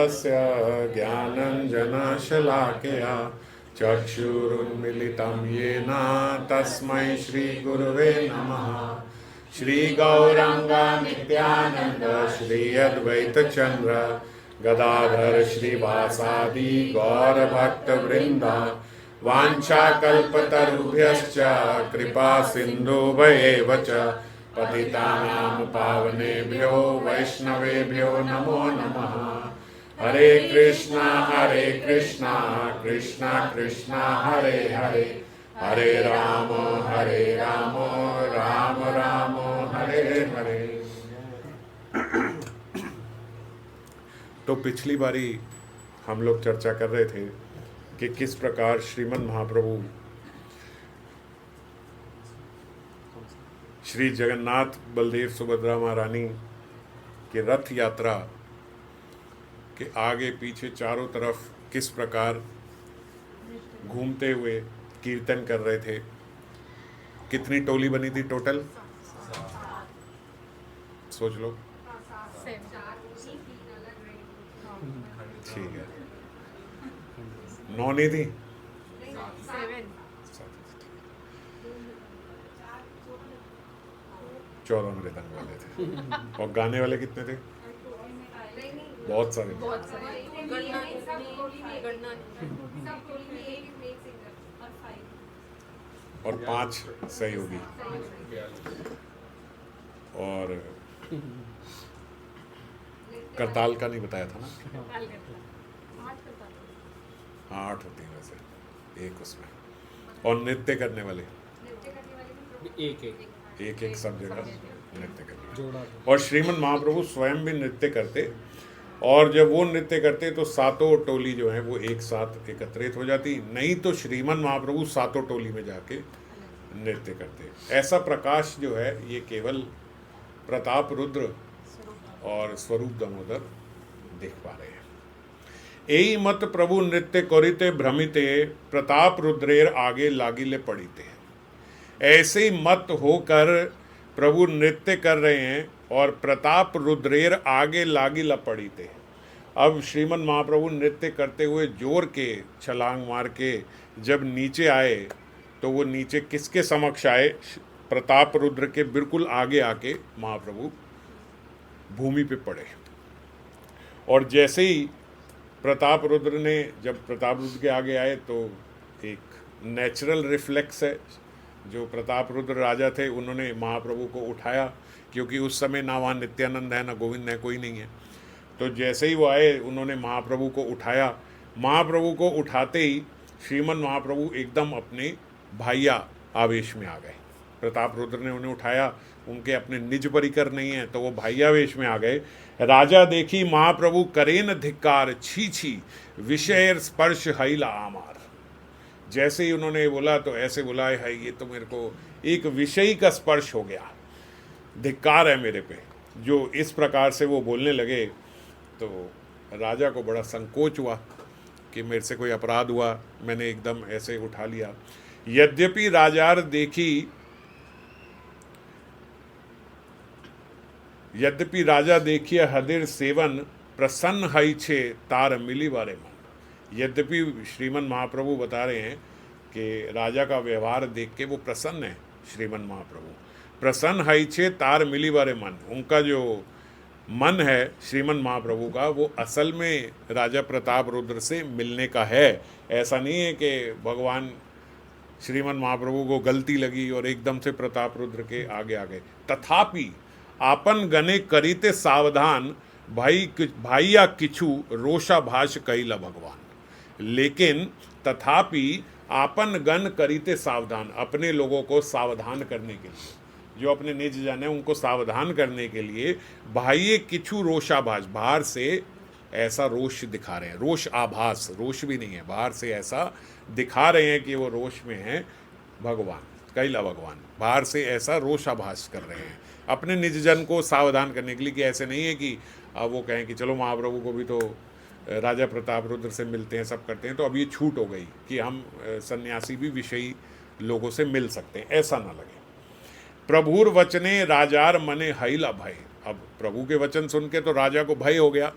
तस्य ज्ञानञ्जनशलाकया चक्षुरुन्मिलितं येन तस्मै श्रीगुरुवे नमः। श्रीगौराङ्ग नित्यानन्द श्री अद्वैतचन्द्र गदाधर श्रीवासादि गौरभक्तवृन्द वाञ्छाकल्पतरुभ्यश्च कृपा सिन्धुभ्येव च पतितानां पावनेभ्यो वैष्णवेभ्यो नमो नमः। हरे कृष्णा कृष्णा कृष्णा हरे हरे, हरे राम राम राम हरे हरे। तो पिछली बारी हम लोग चर्चा कर रहे थे कि किस प्रकार श्रीमद् महाप्रभु श्री जगन्नाथ बलदेव सुभद्रा महारानी की रथ यात्रा के आगे पीछे चारों तरफ किस प्रकार घूमते हुए कीर्तन कर रहे थे। कितनी टोली बनी थी टोटल? सोच लो। ठीक है, 9 नहीं थी? 14 मृदंग वाले थे। और गाने वाले कितने थे? बहुत सारे। और 5 सहयोगी। और करताल का नहीं बताया था ना? हाँ 8 होती है वैसे, एक उसमें। और नृत्य करने वाले एक सब जगह नृत्य करते। और श्रीमद् महाप्रभु स्वयं भी नृत्य करते, और जब वो नृत्य करते तो सातों टोली जो है वो एक साथ एकत्रित हो जाती, नहीं तो श्रीमद् महाप्रभु सातों टोली में जाके नृत्य करते। ऐसा प्रकाश जो है ये केवल प्रताप रुद्र और स्वरूप दामोदर देख पा रहे हैं। एई मत प्रभु नृत्य करिते भ्रमिते प्रताप रुद्रेर आगे लागिले पड़ीते। ऐसे ही मत होकर प्रभु नृत्य कर रहे हैं और प्रताप रुद्रेर आगे लागिला पड़ीते। अब श्रीमद् महाप्रभु नृत्य करते हुए जोर के छलांग मार के जब नीचे आए तो वो नीचे किसके समक्ष आए? प्रताप रुद्र के बिल्कुल आगे आके महाप्रभु भूमि पे पड़े। और जैसे ही प्रताप रुद्र ने जब प्रताप रुद्र के आगे आए तो एक नेचुरल रिफ्लेक्स है, जो प्रताप रुद्र राजा थे उन्होंने महाप्रभु को उठाया, क्योंकि उस समय ना वहाँ नित्यानंद है ना गोविंद है, कोई नहीं है। तो जैसे ही वो आए उन्होंने महाप्रभु को उठाया। महाप्रभु को उठाते ही श्रीमद् महाप्रभु एकदम अपने भाइया आवेश में आ गए। प्रताप रुद्र ने उन्हें उठाया, उनके अपने निज परिकर नहीं है तो वो भाइयावेश में आ गए। राजा देखी महाप्रभु करेन धिक्कार, छी छी विषय स्पर्श हईला आमार। जैसे ही उन्होंने बोला तो ऐसे बोला है, ये तो मेरे को एक विषय का स्पर्श हो गया, धिक्कार है मेरे पे। जो इस प्रकार से वो बोलने लगे तो राजा को बड़ा संकोच हुआ कि मेरे से कोई अपराध हुआ, मैंने एकदम ऐसे उठा लिया। यद्यपि राजार देखी यद्यपि राजा देखिए हदिर सेवन प्रसन्न हई छे तार मिली बारे मन। यद्यपि श्रीमद् महाप्रभु बता रहे हैं कि राजा का व्यवहार देख के वो प्रसन्न है। श्रीमद् महाप्रभु प्रसन्न हई छे तार मिली बारे मन, उनका जो मन है श्रीमद् महाप्रभु का वो असल में राजा प्रताप रुद्र से मिलने का है। ऐसा नहीं है कि भगवान श्रीमद् महाप्रभु को गलती लगी और एकदम से प्रताप रुद्र के आगे आ गए। तथापि आपन गने करीते सावधान भाइया किछु रोषाभाष कईला भगवान। लेकिन तथापि आपन गण करीते सावधान, अपने लोगों को सावधान करने के लिए, जो अपने निज जन है उनको सावधान करने के लिए भाइये किछु रोषाभाष, बाहर से ऐसा रोष दिखा रहे हैं। रोष आभास, रोष भी नहीं है, बाहर से ऐसा दिखा रहे हैं कि वो रोष में है भगवान, कैला भगवान। बाहर से ऐसा रोषाभास कर रहे हैं अपने निज जन को सावधान करने के लिए, कि ऐसे नहीं है कि अब वो कहें कि चलो महाप्रभु को भी तो राजा प्रताप रुद्र से मिलते हैं, सब करते हैं, तो अब ये छूट हो गई कि हम सन्यासी भी विषयी लोगों से मिल सकते हैं, ऐसा ना लगे। प्रभुर वचने राजार मने हईला भय। अब प्रभु के वचन सुन के तो राजा को भय हो गया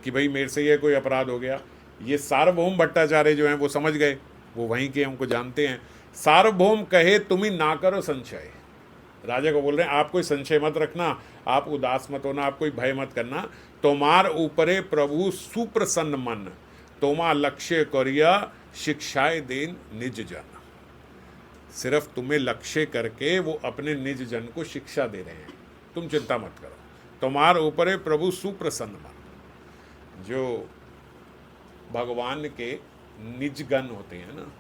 कि भाई मेरे से ये कोई अपराध हो गया। ये सार्वभौम भट्टाचार्य जो हैं वो समझ गए, वो वहीं के हमको जानते हैं। सार्वभौम कहे तुम ही ना करो संशय, राजा को बोल रहे हैं आप कोई संशय मत रखना, आप उदास मत होना, आप कोई भय मत करना। तोमार ऊपरे प्रभु सुप्रसन्न मन, तोमा लक्ष्य करिया शिक्षाए देन निज जन। सिर्फ तुम्हें लक्ष्य करके वो अपने निज जन को शिक्षा दे रहे हैं, तुम चिंता मत करो। तुम्हार ऊपरे प्रभु सुप्रसन्न मन। जो भगवान के निजगण होते हैं ना,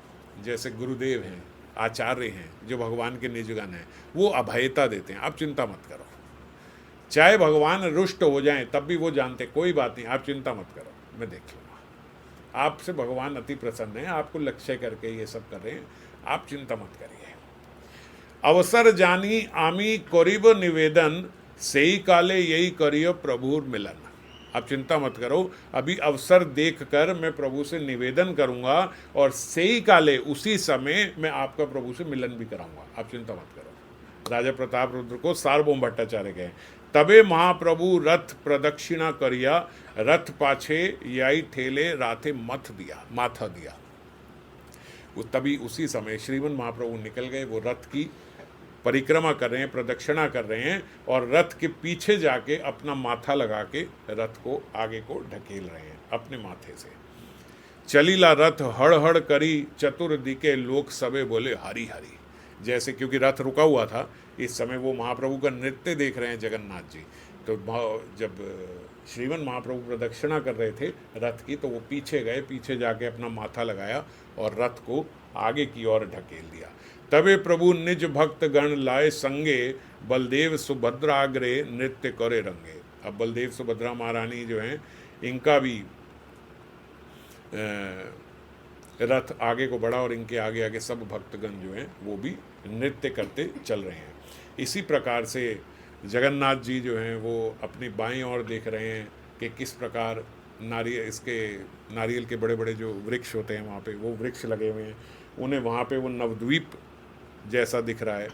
जैसे गुरुदेव हैं, आचार्य हैं, जो भगवान के निजगण हैं, वो अभयता देते हैं, आप चिंता मत करो। चाहे भगवान रुष्ट हो जाएं तब भी वो जानते कोई बात नहीं, आप चिंता मत करो, मैं देख लूँगा। आपसे भगवान अति प्रसन्न है, आपको लक्ष्य करके ये सब कर रहे हैं, आप चिंता मत करिए। अवसर जानी आमी करीब निवेदन, सेई काले यही करियो प्रभुर मिलन। आप चिंता मत करो, अभी अवसर देखकर मैं प्रभु से निवेदन करूंगा और सेई काले उसी समय मैं आपका प्रभु से मिलन भी कराऊंगा, आप चिंता मत करो। राजा प्रताप रुद्र को सार्वभौम भट्टाचार्य गए। तबे महाप्रभु रथ प्रदक्षिणा करिया, रथ पाछे याई ठेले राथे माथा दिया। वो तभी उसी समय श्रीमन महाप्रभु निकल गए, वो रथ की परिक्रमा कर रहे हैं, प्रदक्षिणा कर रहे हैं और रथ के पीछे जाके अपना माथा लगा के रथ को आगे को ढकेल रहे हैं अपने माथे से। चलीला रथ हड़ हड़ करी, चतुर दिके लोक सबे बोले हरी हरी। जैसे क्योंकि रथ रुका हुआ था, इस समय वो महाप्रभु का नृत्य देख रहे हैं जगन्नाथ जी। तो जब श्रीमन महाप्रभु प्रदक्षिणा कर रहे थे रथ की, तो वो पीछे गए, पीछे जाके अपना माथा लगाया और रथ को आगे की ओर ढकेल दिया। तबे प्रभु निज भक्त गण लाए संगे, बलदेव सुभद्राग्रे नृत्य करे रंगे। अब बलदेव सुभद्रा महारानी जो हैं, इनका भी रथ आगे को बढ़ा और इनके आगे आगे सब भक्तगण जो हैं वो भी नृत्य करते चल रहे हैं। इसी प्रकार से जगन्नाथ जी जो हैं वो अपनी बाईं ओर देख रहे हैं कि किस प्रकार नारियल के बड़े बड़े जो वृक्ष होते हैं वहाँ पे वो वृक्ष लगे हुए हैं, उन्हें वहाँ पे वो नवद्वीप जैसा दिख रहा है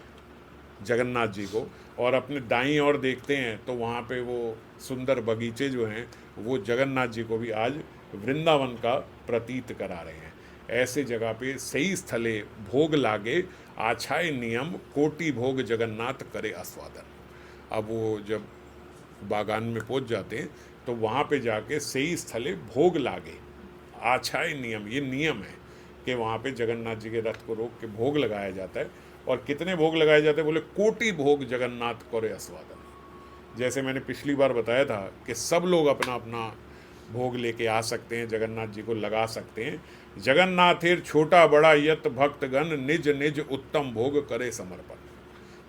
जगन्नाथ जी को। और अपने दाईं ओर देखते हैं तो वहाँ पे वो सुंदर बगीचे जो हैं वो जगन्नाथ जी को भी आज वृंदावन का प्रतीत करा रहे हैं। ऐसे जगह पे सही स्थले भोग लागे, आछाए नियम कोटि भोग जगन्नाथ करे आस्वादन। अब वो जब बागान में पहुँच जाते हैं तो वहाँ पे जाके सही स्थले भोग लागे, आछाए नियम, ये नियम है कि वहाँ पे जगन्नाथ जी के रथ को रोक के भोग लगाया जाता है। और कितने भोग लगाए जाते हैं, बोले कोटि भोग जगन्नाथ करे आस्वादन। जैसे मैंने पिछली बार बताया था कि सब लोग अपना अपना भोग लेके आ सकते हैं, जगन्नाथ जी को लगा सकते हैं। जगन्नाथेर छोटा बड़ा यत भक्तगण, निज निज उत्तम भोग करे समर्पण।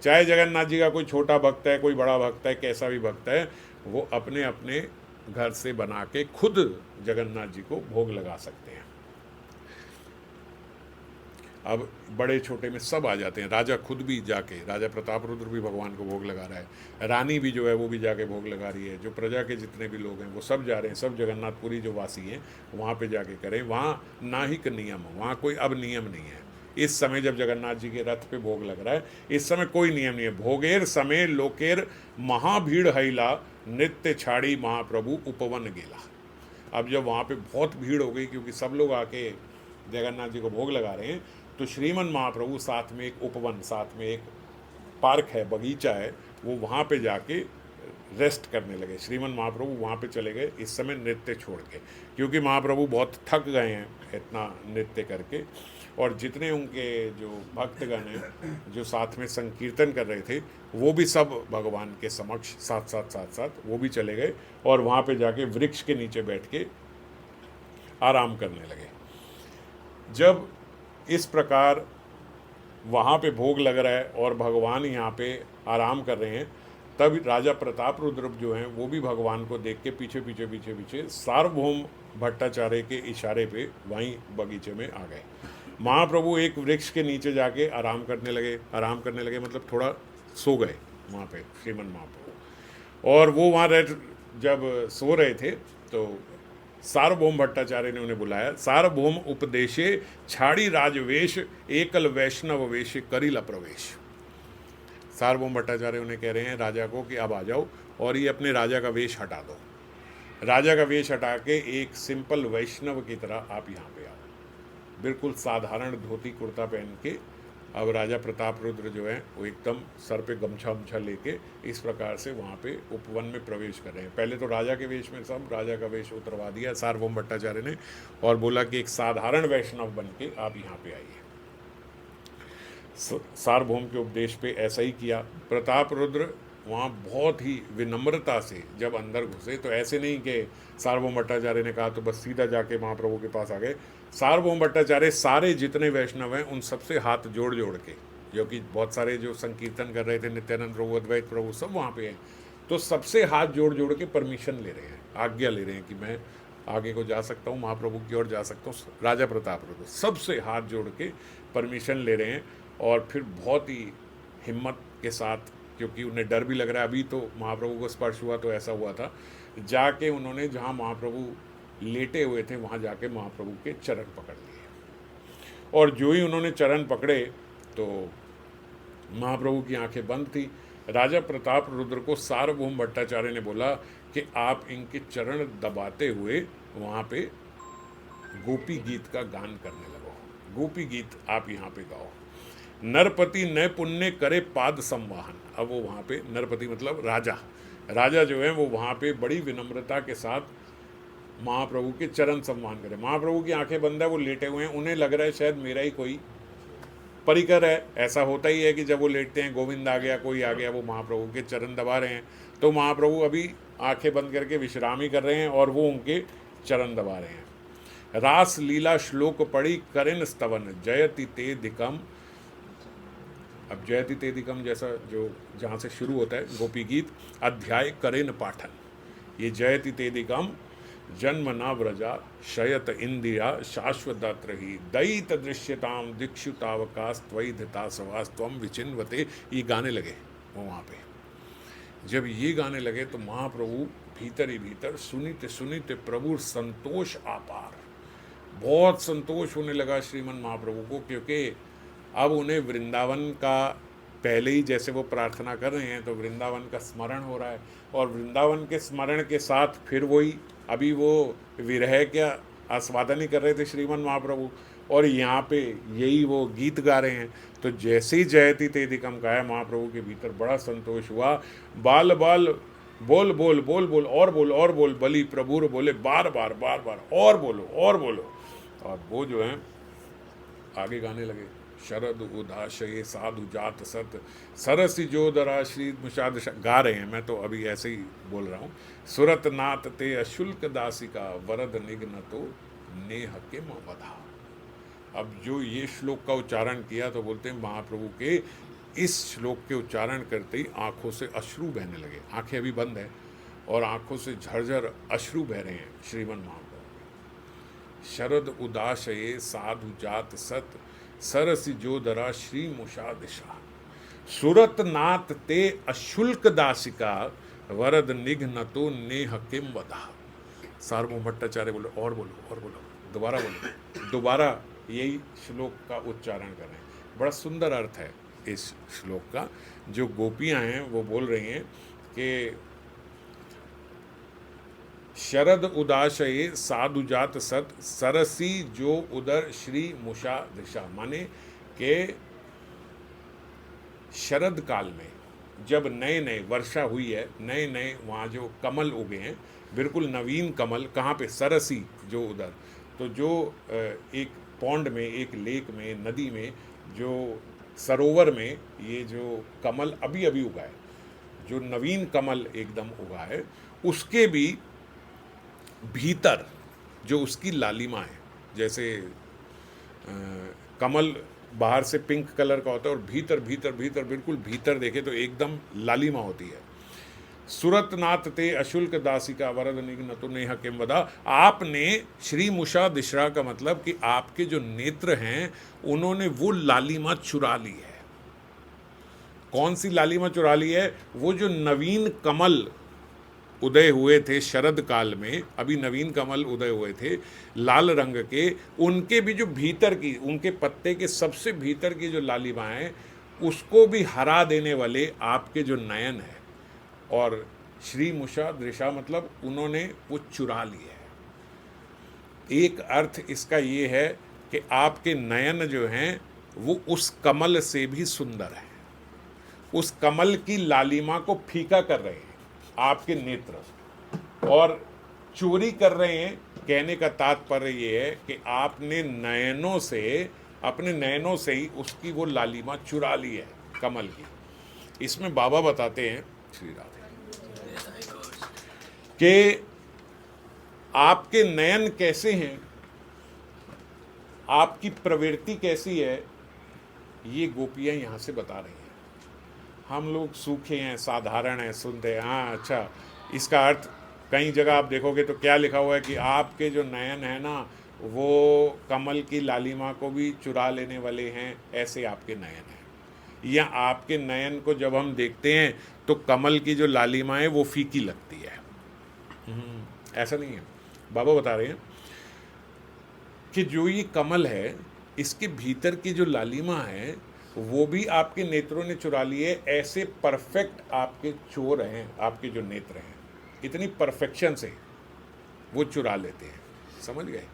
चाहे जगन्नाथ जी का कोई छोटा भक्त है, कोई बड़ा भक्त है, कैसा भी भक्त है, वो अपने अपने घर से बना के खुद जगन्नाथ जी को भोग लगा सकते हैं। अब बड़े छोटे में सब आ जाते हैं। राजा खुद भी जाके, राजा प्रताप रुद्र भी भगवान को भोग लगा रहा है, रानी भी जो है वो भी जाके भोग लगा रही है, जो प्रजा के जितने भी लोग हैं वो सब जा रहे हैं, सब जगन्नाथपुरी जो वासी हैं वहाँ पे जाके करें। वहाँ नाहिक नियम, वहाँ कोई अब नियम नहीं है। इस समय जब जगन्नाथ जी के रथ पे भोग लग रहा है, इस समय कोई नियम नहीं है। भोगेर समय लोकेर महाभीड़ हैला, नृत्य छाड़ी महाप्रभु उपवन गेला। अब जब वहाँ पे बहुत भीड़ हो गई क्योंकि सब लोग आके जगन्नाथ जी को भोग लगा रहे हैं, तो श्रीमन महाप्रभु साथ में एक उपवन, साथ में एक पार्क है, बगीचा है, वो वहाँ पे जाके रेस्ट करने लगे। श्रीमन महाप्रभु वहाँ पे चले गए इस समय नृत्य छोड़ के, क्योंकि महाप्रभु बहुत थक गए हैं इतना नृत्य करके। और जितने उनके जो भक्तगण हैं जो साथ में संकीर्तन कर रहे थे, वो भी सब भगवान के समक्ष साथ वो भी चले गए और वहाँ पे जाके वृक्ष के नीचे बैठ के आराम करने लगे। जब इस प्रकार वहाँ पे भोग लग रहा है और भगवान यहाँ पे आराम कर रहे हैं, तब राजा प्रताप रुद्र जो हैं वो भी भगवान को देख के पीछे सार्वभौम भट्टाचार्य के इशारे पे वहीं बगीचे में आ गए। महाप्रभु एक वृक्ष के नीचे जाके आराम करने लगे मतलब थोड़ा सो गए वहाँ पे श्रीमन महाप्रभु। और वो वहाँ जब सो रहे थे तो सार्वभौम भट्टाचार्य ने उन्हें बुलाया। सार्वभौम उपदेशे छाड़ी राजवेश, एकल वैष्णव वेश करिला प्रवेश। सार्वभौम भट्टाचार्य उन्हें कह रहे हैं राजा को कि अब आ जाओ और ये अपने राजा का वेश हटा दो। राजा का वेश हटा के एक सिंपल वैष्णव की तरह आप यहाँ पे आओ। बिल्कुल साधारण धोती कुर्ता पहन के अब राजा प्रताप रुद्र जो है वो एकदम सर पे गमछा उमछा लेके इस प्रकार से वहाँ पे उपवन में प्रवेश कर रहे हैं। पहले तो राजा के वेश में सब राजा का वेश उतरवा दिया सार्वभौम भट्टाचार्य ने और बोला कि एक साधारण वैष्णव बन के आप यहाँ पे आइए। सार्वभौम के उपदेश पे ऐसा ही किया। प्रताप रुद्र वहाँ बहुत ही विनम्रता से जब अंदर घुसे तो ऐसे नहीं कि सार्वभौम भट्टाचार्य ने कहा तो बस सीधा जाके महाप्रभु के पास आ गए। सार्वभौम भट्टाचार्य सारे जितने वैष्णव हैं उन सबसे हाथ जोड़ जोड़ के, जो कि बहुत सारे जो संकीर्तन कर रहे थे नित्यानंद प्रभु अद्वैत प्रभु सब वहाँ पे हैं, तो सबसे हाथ जोड़ जोड़ के परमिशन ले रहे हैं, आज्ञा ले रहे हैं कि मैं आगे को जा सकता हूँ, महाप्रभु की ओर जा सकता हूँ। राजा प्रताप रुद्र सबसे हाथ जोड़ के परमिशन ले रहे हैं और फिर बहुत ही हिम्मत के साथ, क्योंकि उन्हें डर भी लग रहा है, अभी तो महाप्रभु को स्पर्श हुआ तो ऐसा हुआ था, जाके उन्होंने जहाँ महाप्रभु लेटे हुए थे वहाँ जाके महाप्रभु के चरण पकड़ लिए। और जो ही उन्होंने चरण पकड़े तो महाप्रभु की आंखें बंद थी। राजा प्रताप रुद्र को सार्वभौम भट्टाचार्य ने बोला कि आप इनके चरण दबाते हुए वहाँ पे गोपी गीत का गान करने लगो, गोपी गीत आप यहाँ पे गाओ। नरपति नय पुण्य करे पाद संवाहन। अब वो वहाँ पे नरपति मतलब राजा जो है वो वहाँ पे बड़ी विनम्रता के साथ महाप्रभु के चरण सम्मान करें। महाप्रभु की आंखें बंद है, वो लेटे हुए हैं, उन्हें लग रहा है शायद मेरा ही कोई परिकर है। ऐसा होता ही है कि जब वो लेटते हैं गोविंद आ गया कोई आ गया, वो महाप्रभु के चरण दबा रहे हैं, तो महाप्रभु अभी आंखें बंद करके विश्राम ही कर रहे हैं और वो उनके चरण दबा रहे हैं। रास लीला श्लोक पढ़ी करेन स्तवन जयति ते दिकम। अब जयति ते दिकम जैसा जो जहाँ से शुरू होता है गोपी गीत, अध्याय करेन पाठन। ये जयति ते दिकम जन्म न व्रजा शयत इंदिरा शाश्वतत्र ही दयित दृश्यताम दीक्षुतावकाश त्वयि धितासवास त्वम विचिन्वते। ये गाने लगे वो वहाँ पे। जब ये गाने लगे तो महाप्रभु भीतर ही भीतर सुनिते सुनिते प्रभु संतोष आपार, बहुत संतोष होने लगा श्रीमन महाप्रभु को, क्योंकि अब उन्हें वृंदावन का पहले ही जैसे वो प्रार्थना कर रहे हैं तो वृंदावन का स्मरण हो रहा है, और वृंदावन के स्मरण के साथ फिर वही अभी वो विरह क्या आस्वादन ही कर रहे थे श्रीमन महाप्रभु, और यहाँ पे यही वो गीत गा रहे हैं। तो जैसे ही जयति तेदिकम गाया महाप्रभु के भीतर बड़ा संतोष हुआ। बाल बाल बोल बोल बोल बोल और बोल और बोल, बलि प्रभुर बोले बार बार बार बार और बोलो और बोलो। और वो जो है आगे गाने लगे, शरद उदाशये साधु जात सत सरसी जोदरा श्री मुषाद गा रहे हैं, मैं तो अभी ऐसे ही बोल रहा हूँ। सुरत नाथ ते अशुल्क दासिका वरद निघ्न तो नेह के मवधा। अब जो ये श्लोक का उच्चारण किया तो बोलते हैं महाप्रभु के इस श्लोक के उच्चारण करते ही आंखों से अश्रु बहने लगे। आंखें अभी बंद है और आंखों से झरझर अश्रु बह रहे हैं श्रीमन महाप्रभु। शरद उदाशये साधु जात सत सरसी जोदरा श्री मुषा दिशा सुरत नाथ ते अशुल्क दासिका वरद निघ्न तो नेह किम वधा। सार्वभौम भट्टाचार्य बोलो और बोलो और बोलो, दोबारा बोलो, दोबारा यही श्लोक का उच्चारण कर रहे हैं। बड़ा सुंदर अर्थ है इस श्लोक का। जो गोपियां हैं वो बोल रही हैं कि शरद उदाशये साधु जात सत सरसी जो उदर श्री मुषा दिशा, माने के शरद काल में जब नए नए वर्षा हुई है, नए नए वहाँ जो कमल उगे हैं, बिल्कुल नवीन कमल, कहाँ पे, सरसी जो उधर, तो जो एक पौंड में, एक लेक में, नदी में, जो सरोवर में ये जो कमल अभी अभी उगा है, जो नवीन कमल एकदम उगा है, उसके भी भीतर जो उसकी लालिमा है, जैसे कमल बाहर से पिंक कलर का होता है और भीतर भीतर भीतर बिल्कुल भीतर देखे तो एकदम लालिमा होती है। सुरत नाथ ते अशुल्क दासिका वरद निघ्न तो नेह किम वधा। आपने श्री मुषा दिशा का मतलब कि आपके जो नेत्र हैं उन्होंने वो लालिमा चुरा ली है। कौन सी लालिमा चुरा ली है? वो जो नवीन कमल उदय हुए थे शरद काल में, अभी नवीन कमल उदय हुए थे लाल रंग के, उनके भी जो भीतर की, उनके पत्ते के सबसे भीतर की जो लालिमा है उसको भी हरा देने वाले आपके जो नयन है, और श्रीमुषा दृशा मतलब उन्होंने वो चुरा लिया है। एक अर्थ इसका ये है कि आपके नयन जो हैं वो उस कमल से भी सुंदर है, उस कमल की लालिमा को फीका कर रहे हैं आपके नेत्र, और चोरी कर रहे हैं। कहने का तात्पर्य ये है कि आपने नयनों से, अपने नयनों से ही उसकी वो लालिमा चुरा ली है कमल की। इसमें बाबा बताते हैं श्री राधे कि आपके नयन कैसे हैं, आपकी प्रवृत्ति कैसी है, ये गोपियां यहां से बता रही हैं। हम लोग सूखे हैं, साधारण हैं, सुनते हैं हाँ अच्छा। इसका अर्थ कई जगह आप देखोगे तो क्या लिखा हुआ है कि आपके जो नयन है ना वो कमल की लालिमा को भी चुरा लेने वाले हैं, ऐसे आपके नयन हैं। या आपके नयन को जब हम देखते हैं तो कमल की जो लालिमा है वो फीकी लगती है। ऐसा नहीं है। बाबा बता रहे हैं कि जो ये कमल है इसके भीतर की जो लालिमा है वो भी आपके नेत्रों ने चुरा ली है। ऐसे परफेक्ट आपके चोर हैं, आपके जो नेत्र हैं, इतनी परफेक्शन से वो चुरा लेते हैं। समझ गए?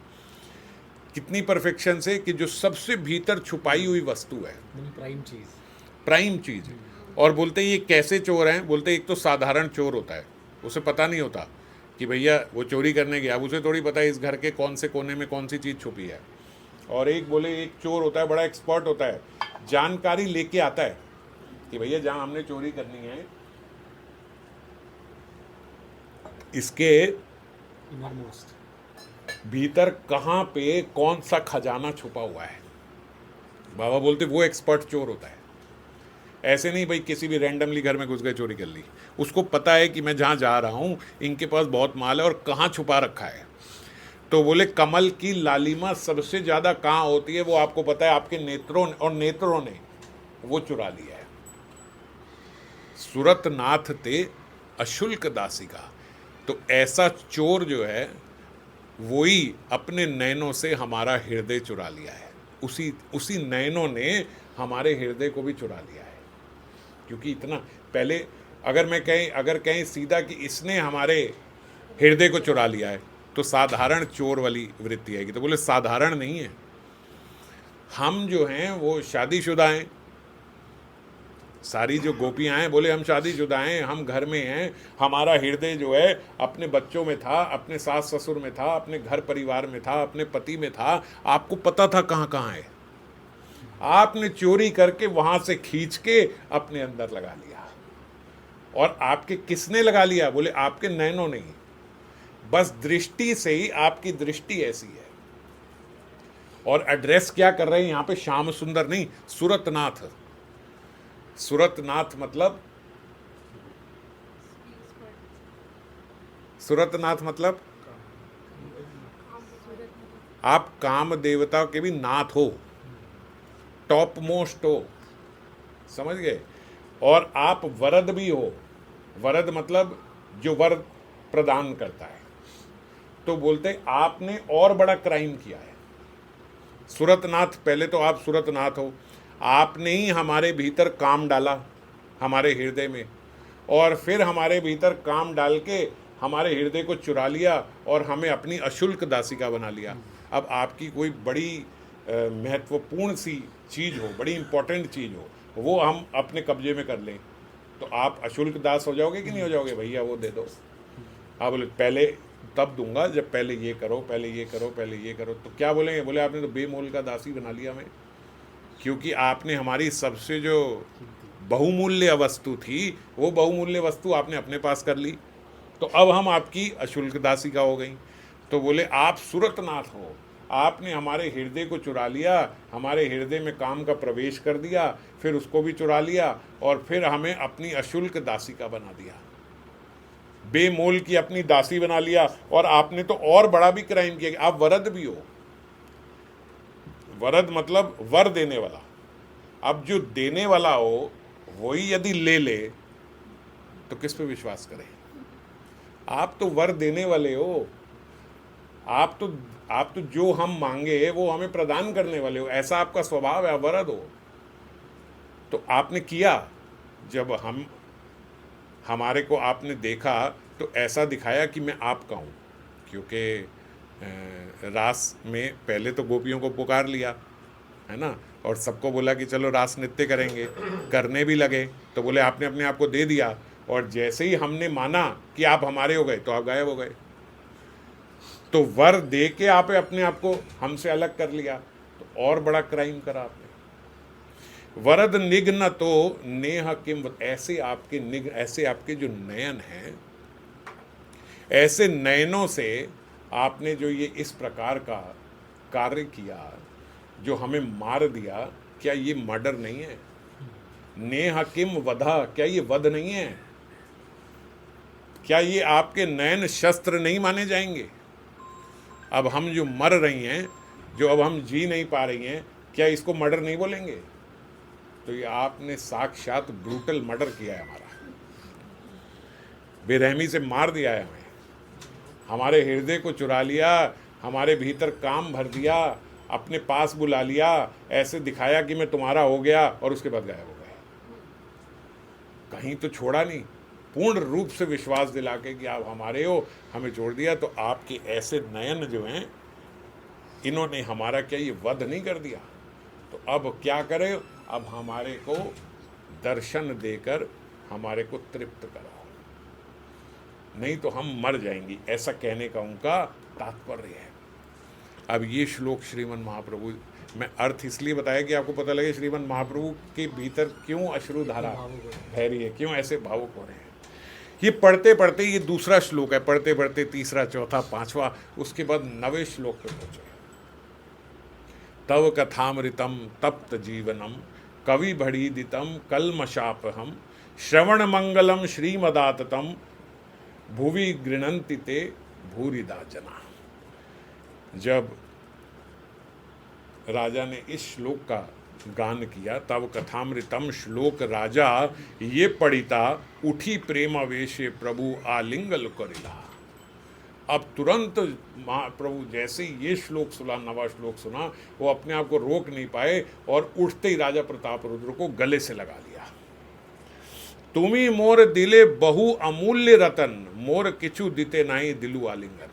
कितनी परफेक्शन से कि जो सबसे भीतर छुपाई हुई वस्तु है, प्राइम चीज। और बोलते ये कैसे चोर हैं? बोलते एक तो साधारण चोर होता है, उसे पता नहीं होता कि भैया वो चोरी करने गया, अब उसे थोड़ी पता है इस घर के कौन से कोने में कौन सी चीज़ छुपी है। और एक बोले एक चोर होता है, बड़ा एक्सपर्ट होता है, जानकारी लेके आता है कि भैया जहां हमने चोरी करनी है इसके भीतर कहां पे कौन सा खजाना छुपा हुआ है। बाबा बोलते वो एक्सपर्ट चोर होता है। ऐसे नहीं भाई किसी भी रैंडमली घर में घुस गए चोरी कर ली, उसको पता है कि मैं जहां जा रहा हूं इनके पास बहुत माल है और कहां छुपा रखा है। तो बोले कमल की लालिमा सबसे ज्यादा कहां होती है वो आपको पता है, आपके नेत्रों और नेत्रों ने वो चुरा लिया है। सुरत नाथ ते अशुल्क दासिका। तो ऐसा चोर जो है वही अपने नयनों से हमारा हृदय चुरा लिया है। उसी नयनों ने हमारे हृदय को भी चुरा लिया है। क्योंकि इतना पहले अगर कहें सीधा कि इसने हमारे हृदय को चुरा लिया है तो साधारण चोर वाली वृत्ति आएगी। तो बोले साधारण नहीं है, हम जो हैं वो शादीशुदा हैं। सारी जो गोपियां हैं बोले हम शादीशुदा हैं, हम घर में हैं, हमारा हृदय जो है अपने बच्चों में था, अपने सास ससुर में था, अपने घर परिवार में था, अपने पति में था। आपको पता था कहाँ कहाँ है, आपने चोरी करके वहां से खींच के अपने अंदर लगा लिया। और आपके किसने लगा लिया? बोले आपके नयनों ने। बस दृष्टि से ही, आपकी दृष्टि ऐसी है। और एड्रेस क्या कर रहे हैं यहां पे? श्याम सुंदर नहीं, सुरतनाथ। सुरतनाथ मतलब, सुरतनाथ मतलब आप काम देवता के भी नाथ हो, टॉप मोस्ट हो। समझ गए? और आप वरद भी हो। वरद मतलब जो वर प्रदान करता है। तो बोलते आपने और बड़ा क्राइम किया है। सुरतनाथ, पहले तो आप सुरतनाथ हो, आपने ही हमारे भीतर काम डाला, हमारे हृदय में, और फिर हमारे भीतर काम डाल के हमारे हृदय को चुरा लिया और हमें अपनी अशुल्क दासिका बना लिया। अब आपकी कोई बड़ी महत्वपूर्ण सी चीज़ हो, बड़ी इंपॉर्टेंट चीज़ हो, वो हम अपने कब्जे में कर लें तो आप अशुल्क दास हो जाओगे कि नहीं हो जाओगे? भैया वो दे दो। आप बोले पहले तब दूंगा जब पहले ये करो, पहले ये करो, पहले ये करो। तो क्या बोलेंगे? बोले आपने तो बेमोल का दासी बना लिया हमें, क्योंकि आपने हमारी सबसे जो बहुमूल्य वस्तु थी वो बहुमूल्य वस्तु आपने अपने पास कर ली, तो अब हम आपकी अशुल्क दासिका हो गई। तो बोले आप सुरतनाथ हो, आपने हमारे हृदय को चुरा लिया, हमारे हृदय में काम का प्रवेश कर दिया, फिर उसको भी चुरा लिया और फिर हमें अपनी अशुल्क दासिका बना दिया, बेमोल की अपनी दासी बना लिया। और आपने तो और बड़ा भी क्राइम किया, आप वरद भी हो। वरद मतलब वर देने वाला। अब जो देने वाला हो वही यदि ले ले तो किस पे विश्वास करें? आप तो वर देने वाले हो, आप तो जो हम मांगे वो हमें प्रदान करने वाले हो, ऐसा आपका स्वभाव है, वरद हो। तो आपने किया, जब हम हमारे को आपने देखा तो ऐसा दिखाया कि मैं आपका हूँ, क्योंकि रास में पहले तो गोपियों को पुकार लिया है ना, और सबको बोला कि चलो रास नृत्य करेंगे, करने भी लगे, तो बोले आपने अपने आप को दे दिया, और जैसे ही हमने माना कि आप हमारे हो गए तो आप गायब हो गए। तो वर दे के आप अपने आप को हमसे अलग कर लिया, तो और बड़ा क्राइम करा आपने। वरद निग्न तो नेह किम, ऐसे आपके निग्न, ऐसे आपके जो नयन हैं, ऐसे नयनों से आपने जो ये इस प्रकार का कार्य किया, जो हमें मार दिया, क्या ये मर्डर नहीं है? नेह किम वधा, क्या ये वध नहीं है? क्या ये आपके नयन शस्त्र नहीं माने जाएंगे? अब हम जो मर रही हैं, जो अब हम जी नहीं पा रही हैं, क्या इसको मर्डर नहीं बोलेंगे? तो ये आपने साक्षात ब्रूटल मर्डर किया है हमारा, बेरहमी से मार दिया है हमें, हमारे हृदय को चुरा लिया, हमारे भीतर काम भर दिया, अपने पास बुला लिया, ऐसे दिखाया कि मैं तुम्हारा हो गया, और उसके बाद गायब हो गए। कहीं तो छोड़ा नहीं, पूर्ण रूप से विश्वास दिला के कि आप हमारे हो, हमें छोड़ दिया। तो आपके ऐसे नयन जो हैं, इन्होंने हमारा क्या ये वध नहीं कर दिया? तो अब क्या करें? अब हमारे को दर्शन देकर हमारे को तृप्त कराओ, नहीं तो हम मर जाएंगी, ऐसा कहने का उनका तात्पर्य है। अब ये श्लोक श्रीमन महाप्रभु, मैं अर्थ इसलिए बताया कि आपको पता लगे श्रीमन महाप्रभु के भीतर क्यों अश्रुधारा बह रही है, क्यों ऐसे भावुक हो रहे हैं। ये पढ़ते पढ़ते, ये दूसरा श्लोक है, पढ़ते पढ़ते तीसरा, चौथा, पांचवा, उसके बाद 9वें श्लोक पे पहुंचे। तव कथामृतम तप्त जीवनम कवि भड़ीदितम कलमशापहम श्रवण मंगलम श्रीमदाततम भुवि गृणन्ति ते भूरिदा जना। जब राजा ने इस श्लोक का गान किया, तब कथामृतम श्लोक राजा ये पढ़िता, उठी प्रेमावेशे प्रभु आलिंगल करिला। अब तुरंत महाप्रभु जैसे ये श्लोक सुना, 9वां श्लोक सुना, वो अपने आप को रोक नहीं पाए, और उठते ही राजा प्रताप रुद्र को गले से लगा लिया। तुमी मोर दिले बहु अमूल्य रतन, मोर किचु दिते नाही दिलु आलिंगन।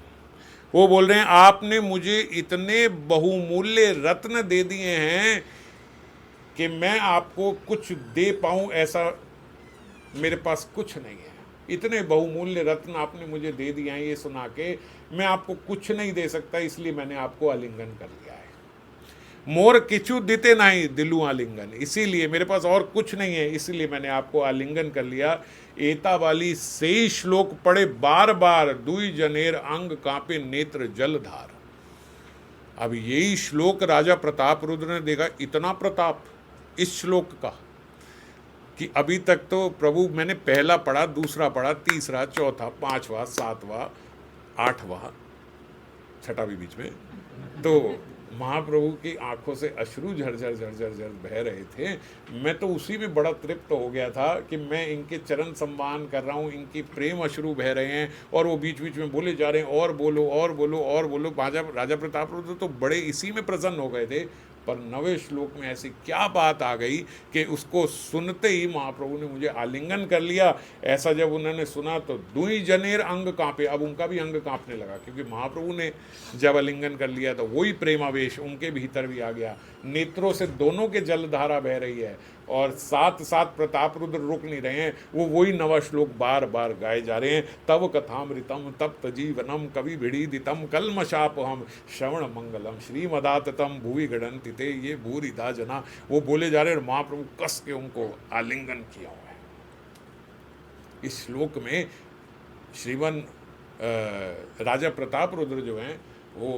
वो बोल रहे हैं आपने मुझे इतने बहुमूल्य रत्न दे दिए हैं कि मैं आपको कुछ दे पाऊं ऐसा मेरे पास कुछ नहीं है। इतने बहुमूल्य रत्न आपने मुझे दे दिए हैं, ये सुना के मैं आपको कुछ नहीं दे सकता, इसलिए मैंने आपको आलिंगन कर लिया है। मोर किचु दिते नहीं दिलु आलिंगन, इसीलिए मेरे पास और कुछ नहीं है, इसीलिए मैंने आपको आलिंगन कर लिया। एता वाली से श्लोक पढ़े बार बार, दुई जनेर अंग कांपे नेत्र जलधार। अब यही श्लोक राजा प्रताप रुद्र ने देखा, इतना प्रताप इस श्लोक का कि अभी तक तो प्रभु मैंने पहला पढ़ा, दूसरा पढ़ा, तीसरा, चौथा, पांचवा, सातवां, आठवां, छठा भी बीच में, तो महाप्रभु की आंखों से अश्रु झरझर झरझर झर बह रहे थे। मैं तो उसी में बड़ा तृप्त हो गया था कि मैं इनके चरण सम्मान कर रहा हूँ, इनकी प्रेम अश्रु बह रहे हैं, और वो बीच बीच में बोले जा रहे हैं, और बोलो और बोलो और बोलो। राजा प्रताप रुद्र तो बड़े इसी में प्रसन्न हो गए थे। पर 9वें श्लोक में ऐसी क्या बात आ गई कि उसको सुनते ही महाप्रभु ने मुझे आलिंगन कर लिया। ऐसा जब उन्होंने सुना तो दुई जनेर अंग कांपे, अब उनका भी अंग कांपने लगा, क्योंकि महाप्रभु ने जब आलिंगन कर लिया तो वही प्रेमावेश उनके भीतर भी आ गया। नेत्रों से दोनों के जलधारा बह रही है, और साथ साथ प्रताप रुद्र रुक नहीं रहे हैं, वो वही 9वां श्लोक बार बार गाए जा रहे हैं। तव कथामृतम तप्त जीवनम कवि भिड़ीदितम कलमशापहम श्रवण मंगलम श्रीमदाततम भुवि गढ़न्ति ते ये भूरिदा जना। वो बोले जा रहे हैं, महाप्रभु कस के उनको आलिंगन किया हुआ है। इस श्लोक में श्रीमन राजा प्रताप रुद्र जो हैं वो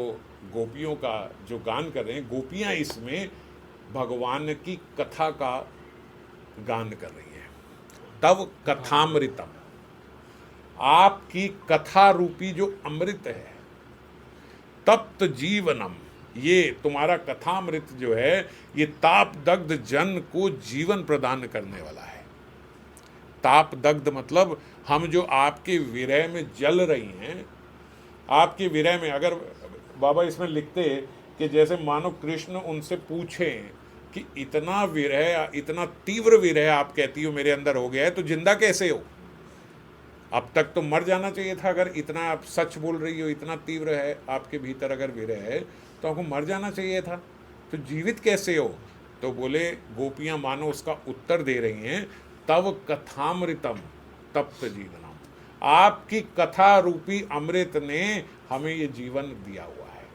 गोपियों का जो गान कर रहे हैं, गोपियाँ इसमें भगवान की कथा का गान कर रही है। तव कथामृतम, आपकी कथा रूपी जो अमृत है, तप्त जीवनम, ये तुम्हारा कथामृत जो है ये ताप दग्ध जन को जीवन प्रदान करने वाला है। ताप दग्ध मतलब हम जो आपके विरह में जल रही हैं, आपके विरह में, अगर बाबा इसमें लिखते कि जैसे मानो कृष्ण उनसे पूछें कि इतना विरह, इतना तीव्र विरह आप कहती हो मेरे अंदर हो गया है, तो जिंदा कैसे हो? अब तक तो मर जाना चाहिए था। अगर इतना आप सच बोल रही हो, इतना तीव्र है आपके भीतर अगर विरह है, तो आपको मर जाना चाहिए था, तो जीवित कैसे हो? तो बोले गोपियां मानो उसका उत्तर दे रही हैं, तव कथामृतम तप्त जीवनम, आपकी कथा रूपी अमृत ने हमें ये जीवन दिया हुआ है।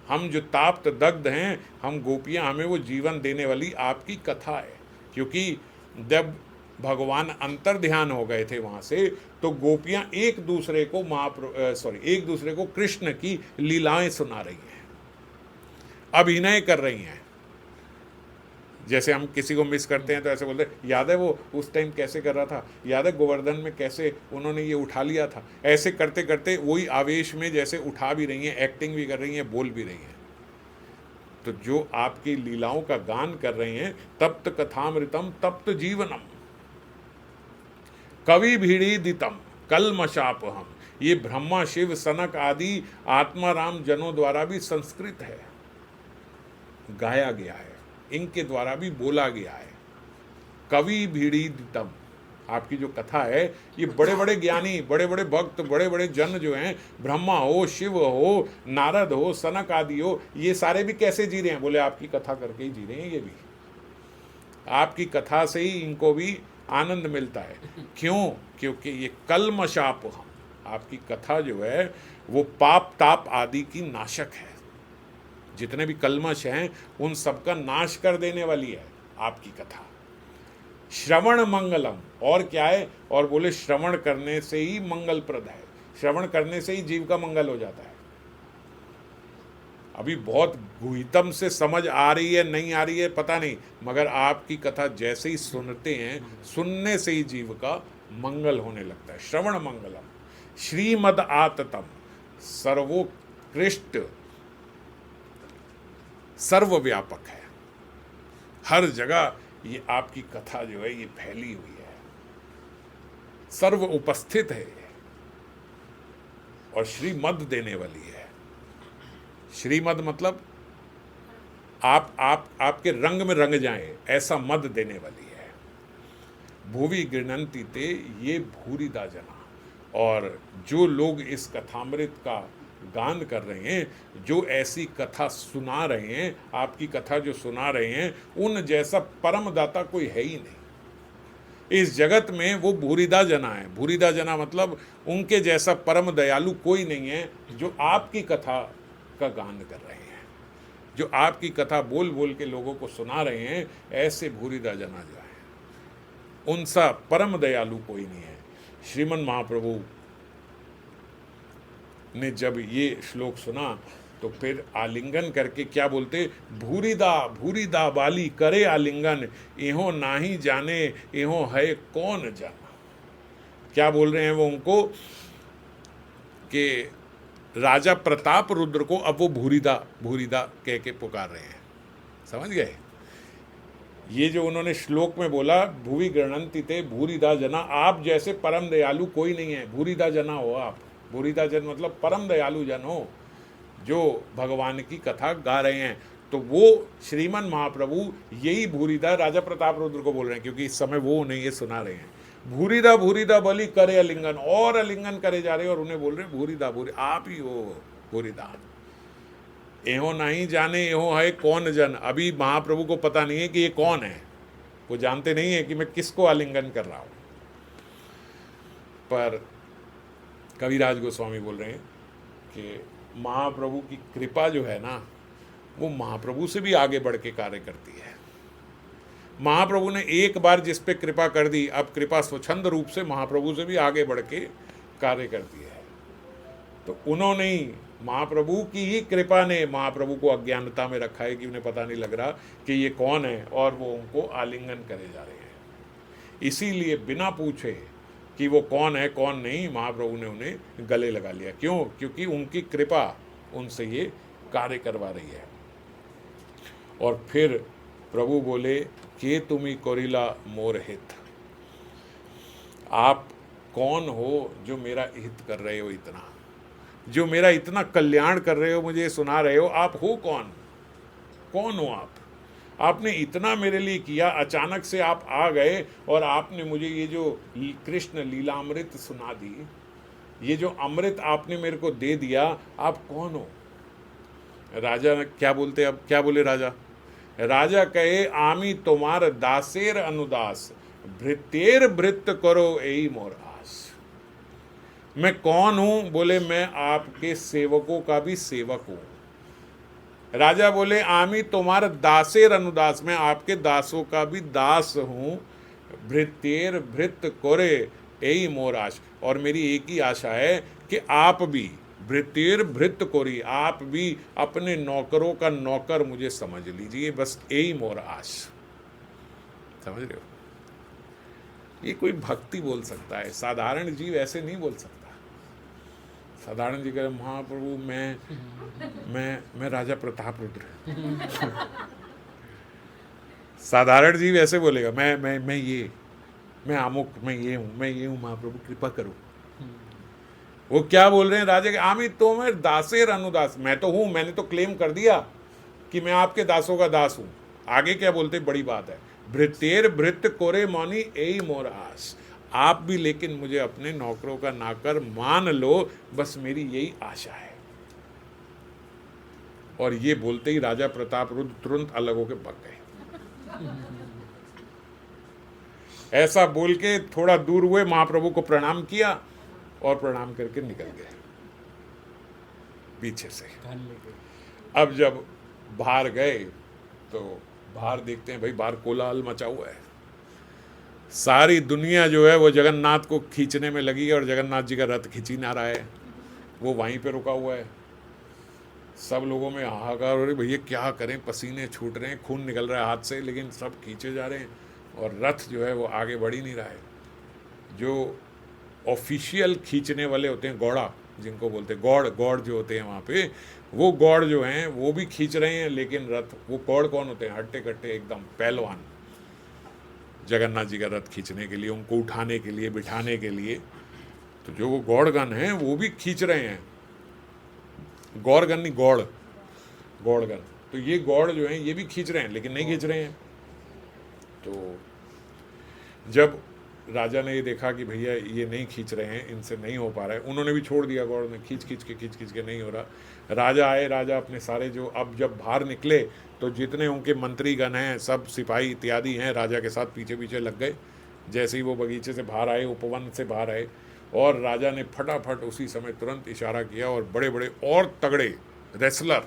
हम जो ताप्त दग्ध हैं, हम गोपियां, हमें वो जीवन देने वाली आपकी कथा है। क्योंकि जब भगवान अंतर ध्यान हो गए थे वहां से, तो गोपियां एक दूसरे को कृष्ण की लीलाएं सुना रही हैं, अभिनय कर रही हैं। जैसे हम किसी को मिस करते हैं तो ऐसे बोलते हैं, याद है वो उस टाइम कैसे कर रहा था, याद है गोवर्धन में कैसे उन्होंने ये उठा लिया था। ऐसे करते करते वही आवेश में जैसे उठा भी रही हैं, एक्टिंग भी कर रही हैं, बोल भी रही हैं। तो जो आपकी लीलाओं का गान कर रहे हैं, तप्त कथामृतम तप्त जीवनम कवि भीड़िदितम कलमशापहम, ये ब्रह्मा शिव सनक आदि आत्माराम जनों द्वारा भी संस्कृत है, गाया गया है, इनके द्वारा भी बोला गया है। कवि भीड़िदितम, आपकी जो कथा है, ये बड़े बड़े ज्ञानी, बड़े बड़े भक्त, बड़े बड़े जन जो हैं, ब्रह्मा हो, शिव हो, नारद हो, सनक आदि हो, ये सारे भी कैसे जी रहे हैं? बोले आपकी कथा करके ही जी रहे हैं। ये भी आपकी कथा से ही इनको भी आनंद मिलता है। क्यों? क्योंकि ये कलमशाप, आपकी कथा जो है वो पाप ताप आदि की नाशक है। जितने भी कलमश हैं उन सबका नाश कर देने वाली है आपकी कथा। श्रवण मंगलम, और क्या है? और बोले श्रवण करने से ही मंगलप्रद है, श्रवण करने से ही जीव का मंगल हो जाता है। अभी बहुत गुहितम से समझ आ रही है नहीं आ रही है पता नहीं, मगर आपकी कथा जैसे ही सुनते हैं, सुनने से ही जीव का मंगल होने लगता है। श्रवण मंगलम श्रीमद आततम, सर्वोत्कृष्ट सर्वव्यापक है, हर जगह ये आपकी कथा जो है ये फैली हुई है, सर्व उपस्थित है और श्रीमद देने वाली है। श्रीमद मतलब आपके रंग में रंग जाएं, ऐसा मद देने वाली है। भुवि गृह्णन्ति ते ये भूरिदा जना, और जो लोग इस कथामृत का गान कर रहे हैं, जो ऐसी कथा सुना रहे हैं, आपकी कथा जो सुना रहे हैं, उन जैसा परम दाता कोई है ही नहीं इस जगत में। वो भूरिदा जना है। भूरिदा जना मतलब उनके जैसा परम दयालु कोई नहीं है, जो आपकी कथा का गान कर रहे हैं, जो आपकी कथा बोल बोल के लोगों को सुना रहे हैं। ऐसे भूरिदा जना जो है, उनसा परम दयालु कोई नहीं है। श्रीमन महाप्रभु ने जब ये श्लोक सुना तो फिर आलिंगन करके क्या बोलते, भूरिदा भूरिदा बाली करे आलिंगन, इहो नाही जाने इहो है कौन जाना। क्या बोल रहे हैं वो उनको कि राजा प्रताप रुद्र को अब वो भूरिदा भूरिदा कह के पुकार रहे हैं। समझ गए? ये जो उन्होंने श्लोक में बोला, भूवि गृह्णन्ति ते भूरिदा जना, आप जैसे परम दयालु कोई नहीं है। भूरिदा जना हो आप। भूरिदा जन मतलब परम दयालु जन हो, जो भगवान की कथा गा रहे हैं। तो वो श्रीमन महाप्रभु यही भूरिदा राजा प्रताप रुद्र को बोल रहे हैं, क्योंकि इस समय वो उन्हें ये सुना रहे हैं। भूरिदा भूरिदा बलि करे अलिंगन, और अलिंगन करे जा रहे हैं, और उन्हें बोल रहे हैं भूरिदा भूरि, आप ही हो भूरिदा। एहो नहीं जाने एहो है कौन जन। अभी महाप्रभु को पता नहीं है कि ये कौन है, वो जानते नहीं है कि मैं किसको आलिंगन कर रहा हूँ। पर कविराज गोस्वामी बोल रहे हैं कि महाप्रभु की कृपा जो है ना, वो महाप्रभु से भी आगे बढ़ के कार्य करती है। महाप्रभु ने एक बार जिस पे कृपा कर दी, अब कृपा स्वच्छंद रूप से महाप्रभु से भी आगे बढ़ के कार्य करती है। तो उन्होंने ही, महाप्रभु की ही कृपा ने महाप्रभु को अज्ञानता में रखा है कि उन्हें पता नहीं लग रहा कि ये कौन है, और वो उनको आलिंगन करे जा रहे हैं। इसीलिए बिना पूछे कि वो कौन है कौन नहीं, महाप्रभु ने उन्हें गले लगा लिया। क्यों? क्योंकि उनकी कृपा उनसे ये कार्य करवा रही है। और फिर प्रभु बोले कि तुम्ही कोरिला मोर हित, आप कौन हो जो मेरा हित कर रहे हो, इतना जो मेरा इतना कल्याण कर रहे हो, मुझे सुना रहे हो, आप हो कौन? कौन हो आप? आपने इतना मेरे लिए किया, अचानक से आप आ गए और आपने मुझे ये जो कृष्ण लीलामृत सुना दी, ये जो अमृत आपने मेरे को दे दिया, आप कौन हो? राजा क्या बोलते, अब क्या बोले राजा? राजा कहे, आमी तुम्हार दासेर अनुदास, भृतेर भृत करो यही मोर आस। मैं कौन हूं? बोले, मैं आपके सेवकों का भी सेवक हूं। राजा बोले, आमी तुम्हार दासेर अनुदास, मैं आपके दासों का भी दास हूं। भृतेर भृत करे यही मोर आश, और मेरी एक ही आशा है कि आप भी भृतेर भृत कोरी, आप भी अपने नौकरों का नौकर मुझे समझ लीजिए, बस यही मोर आश। समझ रहे हो? ये कोई भक्ति बोल सकता है, साधारण जीव ऐसे नहीं बोल सकता। साधारण जी कहे, महाप्रभु मैं राजा प्रताप रुद्र। साधारण जीव ऐसे बोलेगा, मैं अमुक, मैं ये हूं महाप्रभु कृपा करो। वो क्या बोल रहे हैं राजा के, आमी तो मैं दासेर अनुदास, मैं तो हूं, मैंने तो क्लेम कर दिया कि मैं आपके दासों का दास हूं। आगे क्या बोलते, बड़ी बात है, भृतेर भृत कोरे मौनी यही मोर आस, आप भी लेकिन मुझे अपने नौकरों का नौकर मान लो, बस मेरी यही आशा है। और ये बोलते ही राजा प्रताप रुद्र तुरंत अलग होकर भाग गए। ऐसा बोल के थोड़ा दूर हुए, महाप्रभु को प्रणाम किया और प्रणाम करके निकल गए पीछे से। अब जब बाहर गए तो बाहर देखते हैं, भाई बाहर कोलाहल मचा हुआ है, सारी दुनिया जो है वो जगन्नाथ को खींचने में लगी है और जगन्नाथ जी का रथ खींच ही ना रहा है, वो वहीं पे रुका हुआ है। सब लोगों में हाहाकार हो रही, भैया क्या करें, पसीने छूट रहे हैं, खून निकल रहा है हाथ से, लेकिन सब खींचे जा रहे हैं और रथ जो है वो आगे बढ़ ही नहीं रहा है। जो ऑफिशियल खींचने वाले होते हैं, घोड़ा जिनको बोलते हैं, गौड़ जो होते हैं वहाँ पे, वो गौड़ जो हैं वो भी खींच रहे हैं, लेकिन रथ, वो गौड़ कौन होते हैं? हट्टे कट्टे एकदम पहलवान, जगन्नाथ जी का रथ खींचने के लिए, उनको उठाने के लिए, बिठाने के लिए। तो जो वो गौड़गण हैं वो भी खींच रहे हैं, गौरगण नहीं, गौड़गण। तो ये गौड़ जो हैं ये भी खींच रहे हैं, लेकिन नहीं खींच रहे हैं। तो जब राजा ने ये देखा कि भैया ये नहीं खींच रहे हैं, इनसे नहीं हो पा रहा है, उन्होंने भी छोड़ दिया, गौड़ ने खींच के नहीं हो रहा। राजा आए, राजा अपने सारे जो, अब जब बाहर निकले तो जितने उनके मंत्रीगण हैं, सब सिपाही इत्यादि हैं, राजा के साथ पीछे पीछे लग गए। जैसे ही वो बगीचे से बाहर आए, उपवन से बाहर आए, और राजा ने फटाफट उसी समय तुरंत इशारा किया और बड़े बड़े और तगड़े रेसलर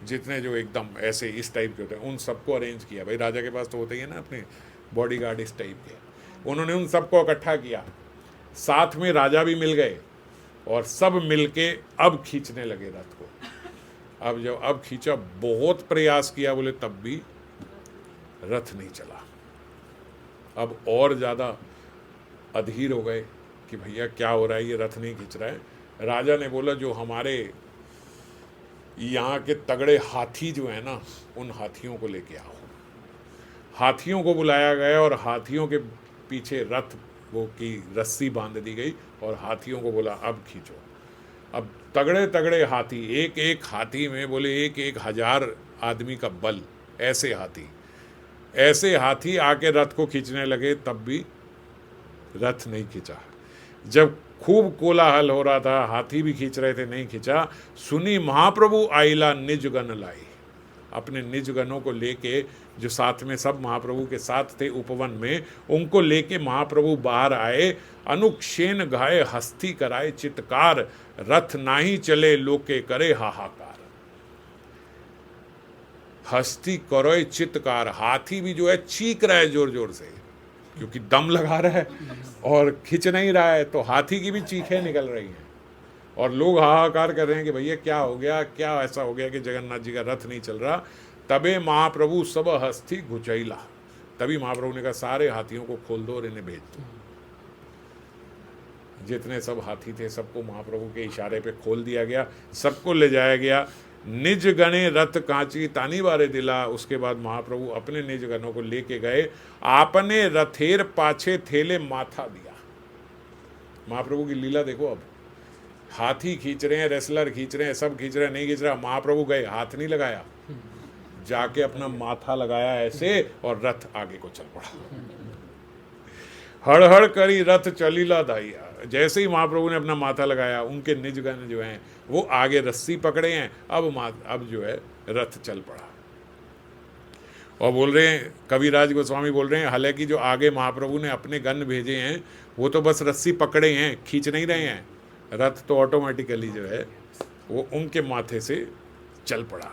जितने जो एकदम ऐसे इस टाइप के होते हैं, उन सबको अरेंज किया। भाई राजा के पास तो होते ही है ना अपने बॉडीगार्ड इस टाइप के, उन्होंने उन सबको इकट्ठा किया, साथ में राजा भी मिल गए और सब मिलके अब खींचने लगे रथ को। अब जब अब खींचा, बहुत प्रयास किया, बोले तब भी रथ नहीं चला। अब और ज़्यादा अधीर हो गए कि भैया क्या हो रहा है, ये रथ नहीं खींच रहा है। राजा ने बोला, जो हमारे यहाँ के तगड़े हाथी जो है ना, उन हाथियों को लेके आओ। हाथियों को बुलाया गया और हाथियों के पीछे रथ वो की रस्सी बांध दी गई और हाथियों को बोला अब खींचो। अब तगड़े तगड़े हाथी, एक एक हाथी में बोले 1,000 आदमी का बल, ऐसे हाथी आके रथ को खींचने लगे, तब भी रथ नहीं खींचा। जब खूब कोलाहल हो रहा था, हाथी भी खींच रहे थे, नहीं खींचा। सुनी महाप्रभु आइला निज गण लाई, अपने निज गणों को लेके, जो साथ में सब महाप्रभु के साथ थे उपवन में, उनको लेके महाप्रभु बाहर आए। अनुक्षेन घाये हस्ती कराए चित्कार, रथ नाही चले लोके करे हाहाकार। हस्ती करोए चित्कार, हाथी भी जो है चीख रहा है जोर जोर से, क्योंकि दम लगा रहा है और खिंच नहीं रहा है, तो हाथी की भी चीखें निकल रही हैं और लोग हाहाकार कर रहे हैं कि भैया क्या हो गया, क्या ऐसा हो गया कि जगन्नाथ जी का रथ नहीं चल रहा। तबे महाप्रभु सब हस्ती घुचैला, तभी महाप्रभु ने कहा सारे हाथियों को खोल दो और इन्हें भेज दो। जितने सब हाथी थे सबको महाप्रभु के इशारे पे खोल दिया गया, सबको ले जाया गया। निज गणे रथ कांची तानी बारे दिला। उसके बाद महाप्रभु अपने निज गणों को लेके गए, आपने रथेर पाछे थेले माथा दिया। महाप्रभु की लीला देखो, अब हाथी खींच रहे हैं, रेसलर खींच रहे हैं, सब खींच रहे हैं, नहीं खींच रहा, महाप्रभु गए, हाथ नहीं लगाया, जाके अपना माथा लगाया ऐसे और रथ आगे को चल पड़ा। हड़ हड़ करी रथ चलीला दाइया। जैसे ही महाप्रभु ने अपना माथा लगाया, उनके निजगण जो हैं वो आगे रस्सी पकड़े हैं, अब जो है रथ चल पड़ा। और बोल रहे हैं, कविराज गोस्वामी बोल रहे हैं, हालांकि जो आगे महाप्रभु ने अपने गण भेजे हैं वो तो बस रस्सी पकड़े हैं, खींच नहीं रहे हैं, रथ तो ऑटोमेटिकली जो है वो उनके माथे से चल पड़ा।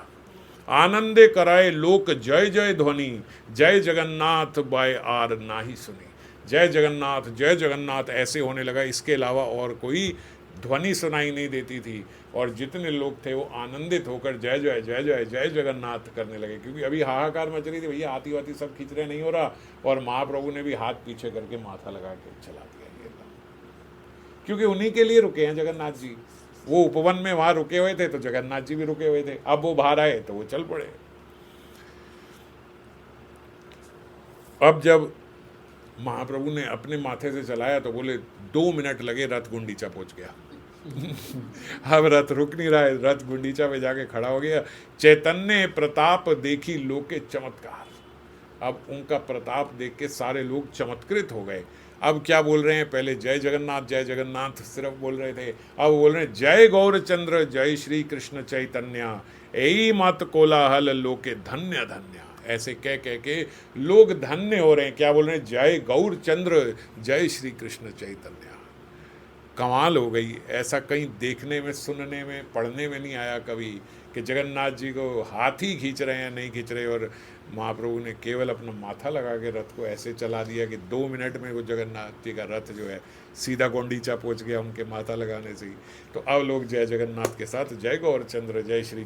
आनंदे कराए लोक जय जय ध्वनि, जय जगन्नाथ बाय आर नाही सुनी। जय जगन्नाथ ऐसे होने लगा, इसके अलावा और कोई ध्वनि सुनाई नहीं देती थी। और जितने लोग थे वो आनंदित होकर जय जय जय जय जय जगन्नाथ करने लगे, क्योंकि अभी हाहाकार मच रही थी, भैया हाथी वाथी सब खींच रहे, नहीं हो रहा। और महाप्रभु ने भी हाथ पीछे करके माथा लगा के चला दिया ये, क्योंकि उन्हीं के लिए रुके हैं जगन्नाथ जी। वो उपवन में वहां रुके हुए थे तो जगन्नाथ जी भी रुके हुए थे, अब वो बाहर आए तो वो चल पड़े। अब जब महाप्रभु ने अपने माथे से चलाया तो बोले 2 मिनट लगे, रथ गुंडीचा पहुंच गया। अब रथ रुक नहीं रहा है, रथ गुंडीचा पे जाके खड़ा हो गया। चैतन्य प्रताप देखी लोके चमत्कार। अब उनका प्रताप देख के सारे लोग चमत्कृत हो गए। अब क्या बोल रहे हैं, पहले जय जगन्नाथ सिर्फ बोल रहे थे, अब बोल रहे हैं जय गौरचंद्र जय श्री कृष्ण चैतन्य, एई मत कोलाहल लोके धन्य धन्य। ऐसे कह के लोग धन्य हो रहे हैं। क्या बोल रहे हैं, जय गौरचंद्र जय श्री कृष्ण चैतन्य। कमाल हो गई। ऐसा कहीं देखने में, सुनने में, पढ़ने में नहीं आया कभी कि जगन्नाथ जी को हाथी खींच रहे हैं, नहीं खींच रहे, और महाप्रभु ने केवल अपना माथा लगा के रथ को ऐसे चला दिया कि 2 मिनट में वो जगन्नाथ जी का रथ जो है सीधा गोंडीचा पहुंच गया उनके माथा लगाने से ही। तो अब लोग जय जगन्नाथ के साथ जय गौरचंद्र जय श्री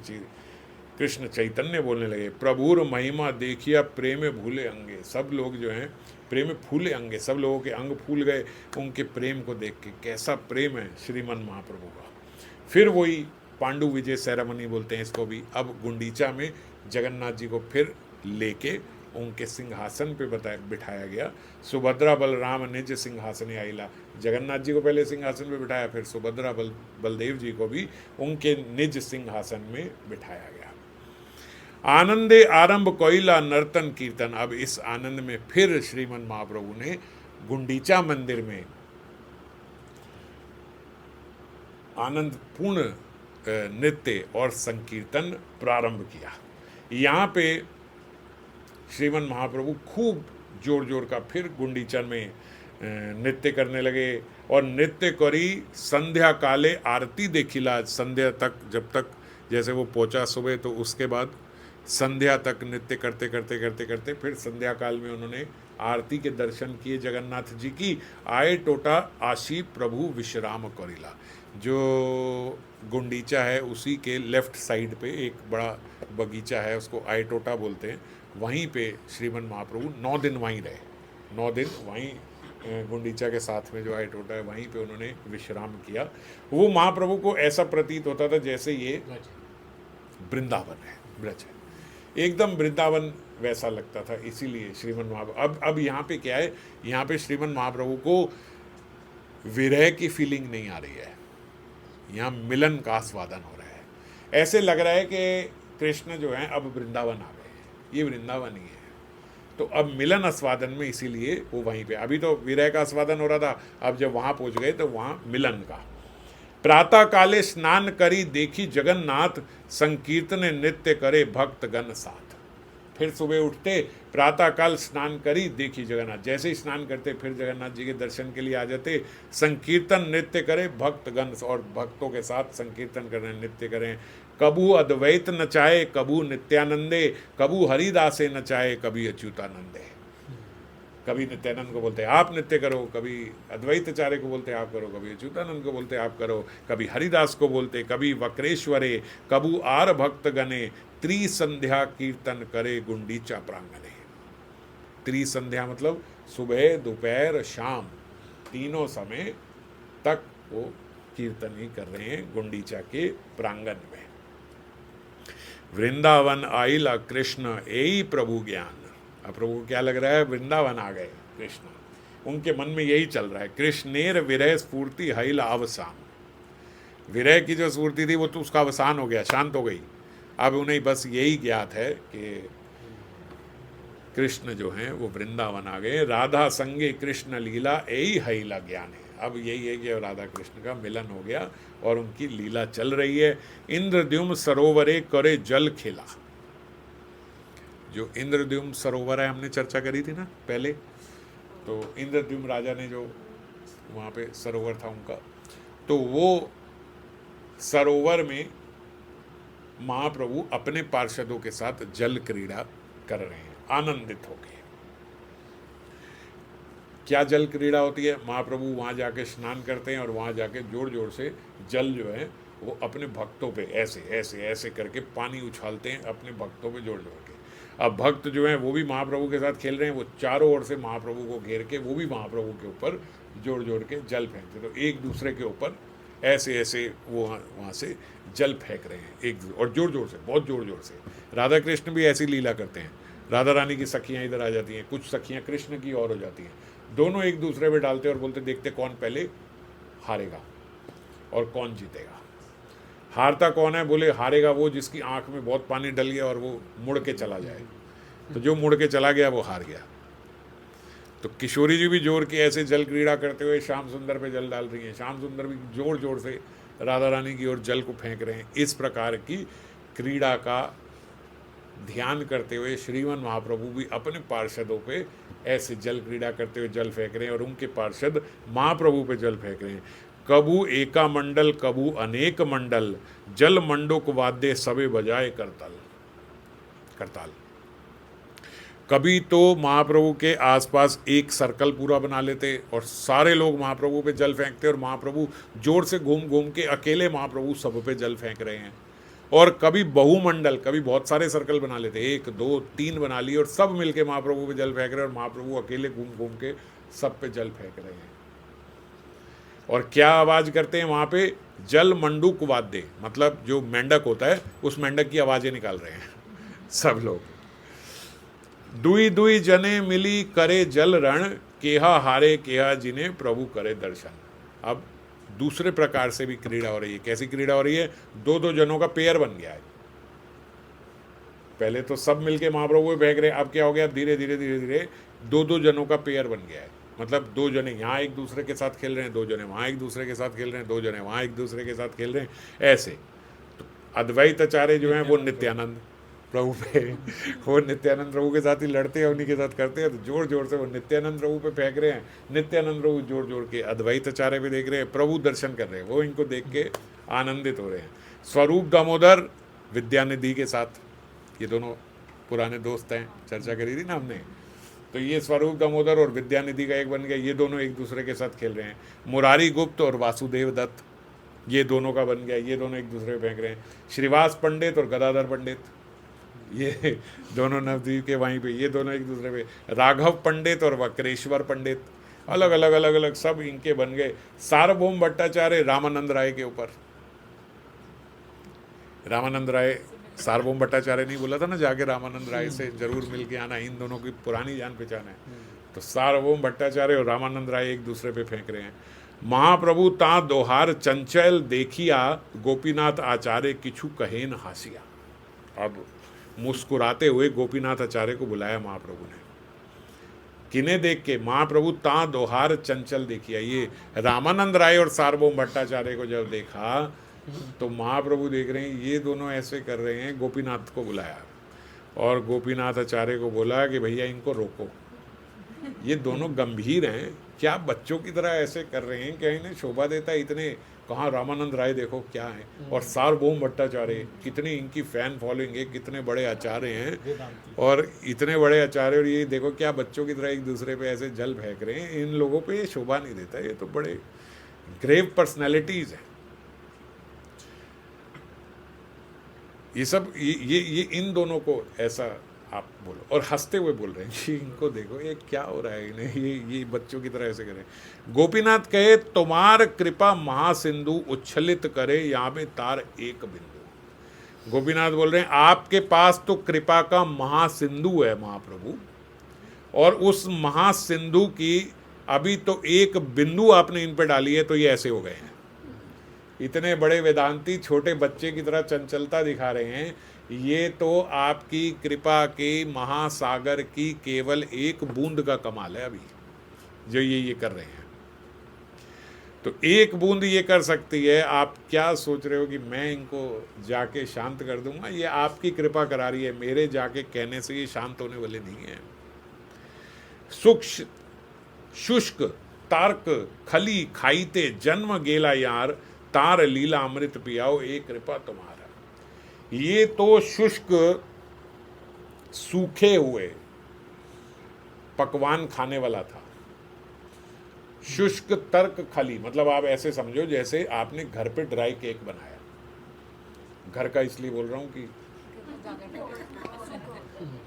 कृष्ण चैतन्य बोलने लगे। प्रभुर महिमा देखिया प्रेम भूले अंगे। सब लोग जो हैं प्रेम फूले अंगे, सब लोगों के अंग फूल गए उनके प्रेम को देख के। कैसा प्रेम है श्रीमन महाप्रभु का। फिर वही पांडु विजय सेरेमनी बोलते हैं इसको भी। अब गुंडीचा में जगन्नाथ जी को फिर लेके उनके सिंहासन पे बिठाया गया। सुभद्रा बलराम निज सिंहासन आइला। जगन्नाथ जी को पहले सिंहासन पे बिठाया, फिर सुभद्रा बलदेव जी को भी उनके निज सिंहासन में बिठाया गया। आनंदे आरंभ कोइला नर्तन कीर्तन। अब इस आनंद में फिर श्रीमन महाप्रभु ने गुंडीचा मंदिर में आनंद पूर्ण नृत्य और संकीर्तन प्रारंभ किया। यहाँ पे श्रीमन महाप्रभु खूब जोर जोर का फिर गुंडीचा में नृत्य करने लगे। और नृत्य करी संध्या काले आरती देखिला। संध्या तक, जब तक जैसे वो पहुंचा सुबह, तो उसके बाद संध्या तक नृत्य करते करते करते करते फिर संध्या काल में उन्होंने आरती के दर्शन किए जगन्नाथ जी की। आए टोटा आशी प्रभु विश्राम करिला। जो गुंडीचा है उसी के लेफ्ट साइड पे एक बड़ा बगीचा है, उसको आए टोटा बोलते हैं। वहीं पे श्रीमन महाप्रभु 9 दिन वहीं रहे। 9 दिन वहीं गुंडीचा के साथ में जो आए टोटा है वहीं पे उन्होंने विश्राम किया। वो महाप्रभु को ऐसा प्रतीत होता था जैसे ये वृंदावन है, ब्रज है, एकदम वृंदावन वैसा लगता था। इसीलिए श्रीमन महाप्रभु अब यहाँ पे क्या है, यहाँ पे श्रीमन महाप्रभु को विरह की फीलिंग नहीं आ रही है, यहाँ मिलन का आस्वादन हो रहा है। ऐसे लग रहा है कि कृष्ण जो है अब वृंदावन आ गए, ये वृंदावन ही है। तो अब मिलन आस्वादन में, इसीलिए वो वहीं पे, अभी तो विरह का आस्वादन हो रहा था, अब जब वहाँ पहुँच गए तो वहाँ मिलन का। प्रातः काले स्नान करी देखी जगन्नाथ, संकीर्तन नृत्य करे भक्त गण साथ। फिर सुबह उठते, प्रातः काल स्नान करी देखी जगन्नाथ, जैसे ही स्नान करते फिर जगन्नाथ जी के दर्शन के लिए आ जाते। संकीर्तन नृत्य करे भक्त गण, और भक्तों के साथ संकीर्तन करें, नृत्य करें। कबू अद्वैत नचाए कबू नित्यानंदे, कबू हरिदासे नचाए कभी अच्युतानंदे। कभी नित्यानंद को बोलते आप नृत्य करो, कभी अद्वैताचार्य को बोलते आप करो, कभी अच्युतानंद को बोलते आप करो, कभी हरिदास को बोलते, कभी वक्रेश्वरे, कबू आर भक्त गणे, त्रिसंध्या कीर्तन करे गुंडीचा प्रांगणे। त्रिसंध्या मतलब सुबह दोपहर शाम तीनों समय तक वो कीर्तन ही कर रहे हैं गुंडीचा के प्रांगण में। वृंदावन आइला कृष्ण एई प्रभु ज्ञान। अब प्रभु को क्या लग रहा है, वृंदावन आ गए कृष्ण, उनके मन में यही चल रहा है। कृष्णेर विरह स्फूर्ति हईला अवसान। विरह की जो स्फूर्ति थी वो तो उसका अवसान हो गया, शांत हो गई। अब उन्हें बस यही ज्ञात है कि कृष्ण जो हैं वो वृंदावन आ गए, राधा संगे कृष्ण लीला यही हैला ज्ञान है। अब यही है कि राधा कृष्ण का मिलन हो गया और उनकी लीला चल रही है। इंद्रद्युम्न सरोवरे करे जल खेला, जो इंद्रद्युम्न सरोवर है हमने चर्चा करी थी ना पहले, तो इंद्रद्युम्न राजा ने जो वहाँ पे सरोवर था उनका, तो वो सरोवर में महाप्रभु अपने पार्षदों के साथ जल क्रीड़ा कर रहे हैं आनंदित होकर। क्या जल क्रीड़ा होती है? महाप्रभु वहाँ जाके स्नान करते हैं और वहाँ जाके जोर जोर से जल जो है वो अपने भक्तों पे ऐसे ऐसे ऐसे करके पानी उछालते हैं अपने भक्तों पे जोर जोर के। अब भक्त जो हैं वो भी महाप्रभु के साथ खेल रहे हैं, वो चारों ओर से महाप्रभु को घेर के वो भी महाप्रभु के ऊपर जोड़ जोड़ के जल फेंकते, तो एक दूसरे के ऊपर ऐसे ऐसे वो वहाँ से जल फेंक रहे हैं एक दूसरे, और जोर जोर से, बहुत जोर जोर से। राधा कृष्ण भी ऐसी लीला करते हैं। राधा रानी की सखियाँ इधर आ जाती हैं, कुछ सखियाँ कृष्ण की और हो जाती हैं, दोनों एक दूसरे पे डालते और बोलते देखते कौन पहले हारेगा और कौन जीतेगा। हारता कौन है? बोले हारेगा वो जिसकी आंख में बहुत पानी डल गया और वो मुड़ के चला जाए, तो जो मुड़ के चला गया वो हार गया। तो किशोरी जी भी जोर की ऐसे जल क्रीड़ा करते हुए श्याम सुंदर पे जल डाल रही हैं, श्याम सुंदर भी जोर जोर से राधा रानी की ओर जल को फेंक रहे हैं। इस प्रकार की क्रीड़ा का ध्यान करते हुए श्रीमन महाप्रभु भी अपने पार्षदों पे ऐसे जल क्रीड़ा करते हुए जल फेंक रहे हैं और उनके पार्षद महाप्रभु पे जल फेंक रहे हैं। कबू एका मंडल कबू अनेक मंडल, जल मंडुक वाद्य सबे बजाए करताल। कभी तो महाप्रभु के आसपास एक सर्कल पूरा बना लेते और सारे लोग महाप्रभु पे जल फेंकते और महाप्रभु जोर से घूम घूम के अकेले महाप्रभु सब पे जल फेंक रहे हैं। और कभी बहुमंडल, कभी बहुत सारे सर्कल बना लेते, 1 2 3 बना लिए और सब मिलके महाप्रभु पे जल फेंक रहे हैं और महाप्रभु अकेले घूम घूम के सब पे जल फेंक रहे हैं। और क्या आवाज करते हैं वहाँ पे? जल मंडूक वाद्य, मतलब जो मेंढक होता है उस मेंढक की आवाजें निकाल रहे हैं सब लोग। दुई दुई जने मिली करे जल रण, केहा हारे केहा जिन्हें प्रभु करे दर्शन। अब दूसरे प्रकार से भी क्रीड़ा हो रही है। कैसी क्रीड़ा हो रही है? 2-2 जनों का पेयर बन गया है। पहले तो सब मिलके महाप्रभु फेंक रहे, अब क्या हो गया? धीरे धीरे धीरे धीरे 2-2 जनों का पेयर बन गया है। मतलब 2 जने यहाँ एक दूसरे के साथ खेल रहे हैं, 2 जने वहाँ एक दूसरे के साथ खेल रहे हैं, 2 जने वहाँ एक दूसरे के साथ खेल रहे हैं, ऐसे। तो अद्वैत आचार्य जो हैं वो नित्यानंद प्रभु पे, वो नित्यानंद प्रभु के साथ ही लड़ते हैं, उन्हीं के साथ करते हैं, तो जोर जोर से वो नित्यानंद प्रभु पे फेंक रहे हैं। नित्यानंद प्रभु जोर जोर के अद्वैत आचार्य पे देख रहे हैं, प्रभु दर्शन कर रहे हैं, वो इनको देख के आनंदित हो रहे हैं। स्वरूप दामोदर विद्यानिधि के साथ, ये दोनों पुराने दोस्त हैं, चर्चा करी थी ना हमने, तो ये स्वरूप दामोदर और विद्यानिधि का एक बन गया, ये दोनों एक दूसरे के साथ खेल रहे हैं। मुरारी गुप्त और वासुदेव दत्त, ये दोनों का बन गया, ये दोनों एक दूसरे पे फेंक रहे हैं। श्रीवास पंडित और गदाधर पंडित, ये दोनों नवद्वीप के वहीं पे, ये दोनों एक दूसरे पे। राघव पंडित और वक्रेश्वर पंडित, अलग अलग अलग अलग सब इनके बन गए। सार्वभौम भट्टाचार्य रामानंद राय के ऊपर, रामानंद राय, सार्वभौम भट्टाचार्य नहीं बोला था ना जाके रामानंद राय से जरूर मिल के आना, इन दोनों की पुरानी जान पहचान है। तो सार्वभौम भट्टाचार्य और रामानंद राय एक दूसरे पे फेंक रहे हैं। महाप्रभु ता दोहार चंचल देखिया, गोपीनाथ आचार्य किछु कहेन हासिया। अब मुस्कुराते हुए गोपीनाथ आचार्य को बुलाया महाप्रभु ने, किन्हें देख के? महाप्रभु ता दोहार चंचल देखिया। ये रामानंद राय और सार्वभौम भट्टाचार्य को जब देखा तो महाप्रभु देख रहे हैं ये दोनों ऐसे कर रहे हैं, गोपीनाथ को बुलाया और गोपीनाथ आचार्य को बोला कि भैया इनको रोको, ये दोनों गंभीर हैं, क्या बच्चों की तरह ऐसे कर रहे हैं, क्या इन्हें शोभा देता है? इतने कहाँ रामानंद राय देखो क्या है, और सार्वभौम भट्टाचार्य, कितनी इनकी फैन फॉलोइंग है, कितने बड़े आचार्य हैं, और इतने बड़े आचार्य, और ये देखो क्या बच्चों की तरह एक दूसरे पे ऐसे जल फेंक रहे हैं, इन लोगों पे ये शोभा नहीं देता, ये तो बड़े ग्रेव पर्सनैलिटीज़ हैं। ये सब ये इन दोनों को ऐसा आप बोलो, और हंसते हुए बोल रहे हैं कि इनको देखो ये क्या हो रहा है, इन्हें ये बच्चों की तरह ऐसे करें। गोपीनाथ कहे तुम्हार कृपा महासिंधु उच्छलित करे, यहाँ में तार एक बिंदु। गोपीनाथ बोल रहे हैं आपके पास तो कृपा का महासिंधु है महाप्रभु, और उस महासिंधु की अभी तो एक बिंदु आपने इन पे डाली है तो ये ऐसे हो गए हैं, इतने बड़े वेदांती छोटे बच्चे की तरह चंचलता दिखा रहे हैं, ये तो आपकी कृपा के महासागर की केवल एक बूंद का कमाल है अभी जो ये कर रहे हैं। तो एक बूंद ये कर सकती है, आप क्या सोच रहे हो कि मैं इनको जाके शांत कर दूंगा? ये आपकी कृपा करा रही है, मेरे जाके कहने से ये शांत होने वाले नहीं है। शुष्क तार्क खली खाईते जन्म गेला यार, तार लीला अमृत पियाओ एक कृपा तुम्हारा। ये तो शुष्क सूखे हुए पकवान खाने वाला था। शुष्क तर्क खली मतलब आप ऐसे समझो जैसे आपने घर पे ड्राई केक बनाया। घर का इसलिए बोल रहा हूं कि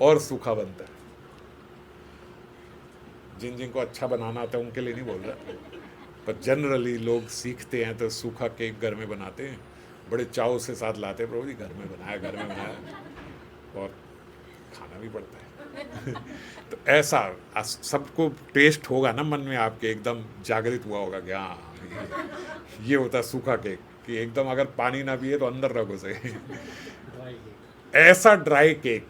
और सूखा बनता है। जिन जिनको अच्छा बनाना आता है उनके लिए नहीं बोल रहा, पर जनरली लोग सीखते हैं तो सूखा केक घर में बनाते हैं, बड़े चाव से साथ लाते हैं, प्रभु जी घर में बनाया और खाना भी पड़ता है। तो ऐसा सबको टेस्ट होगा ना मन में आपके, एकदम जागृत हुआ होगा कि हाँ ये होता है सूखा केक, कि एकदम अगर पानी ना पिए तो अंदर रखो सही ऐसा ड्राई केक।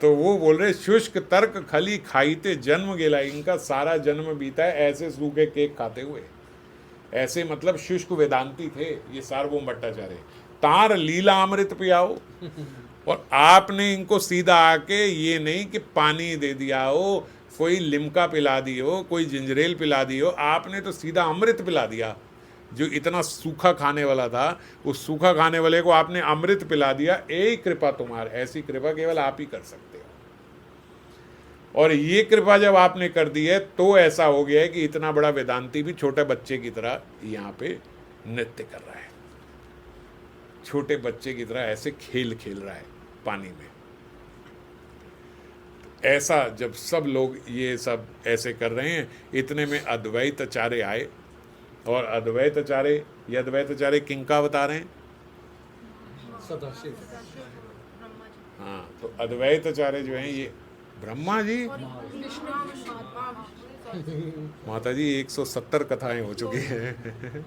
तो वो बोल रहे शुष्क तर्क खली खाईते जन्म गेला, इनका सारा जन्म बीता है ऐसे सूखे केक खाते हुए। ऐसे मतलब शुष्क वेदांती थे ये सार्वभौम भट्टाचार्य। तार लीला अमृत पियाओ, और आपने इनको सीधा आके ये नहीं कि पानी दे दिया हो, कोई लिम्का पिला दी हो, कोई जिंजरेल पिला दी हो, आपने तो सीधा अमृत पिला दिया। जो इतना सूखा खाने वाला था उस सूखा खाने वाले को आपने अमृत पिला दिया। एक कृपा तुम्हारी, ऐसी कृपा केवल आप ही कर सकते हो। और ये कृपा जब आपने कर दी है तो ऐसा हो गया है कि इतना बड़ा वेदांती भी छोटे बच्चे की तरह यहाँ पे नृत्य कर रहा है, छोटे बच्चे की तरह ऐसे खेल खेल रहा है पानी में। ऐसा जब सब लोग ये सब ऐसे कर रहे हैं, इतने में अद्वैत आचार्य आए। और अद्वैत आचार्य, ये अद्वैत आचार्य किंका बता रहे हैं? हाँ, तो अद्वैत आचार्य जो हैं ये ब्रह्मा जी, माता जी 170 कथाएं हो चुकी हैं।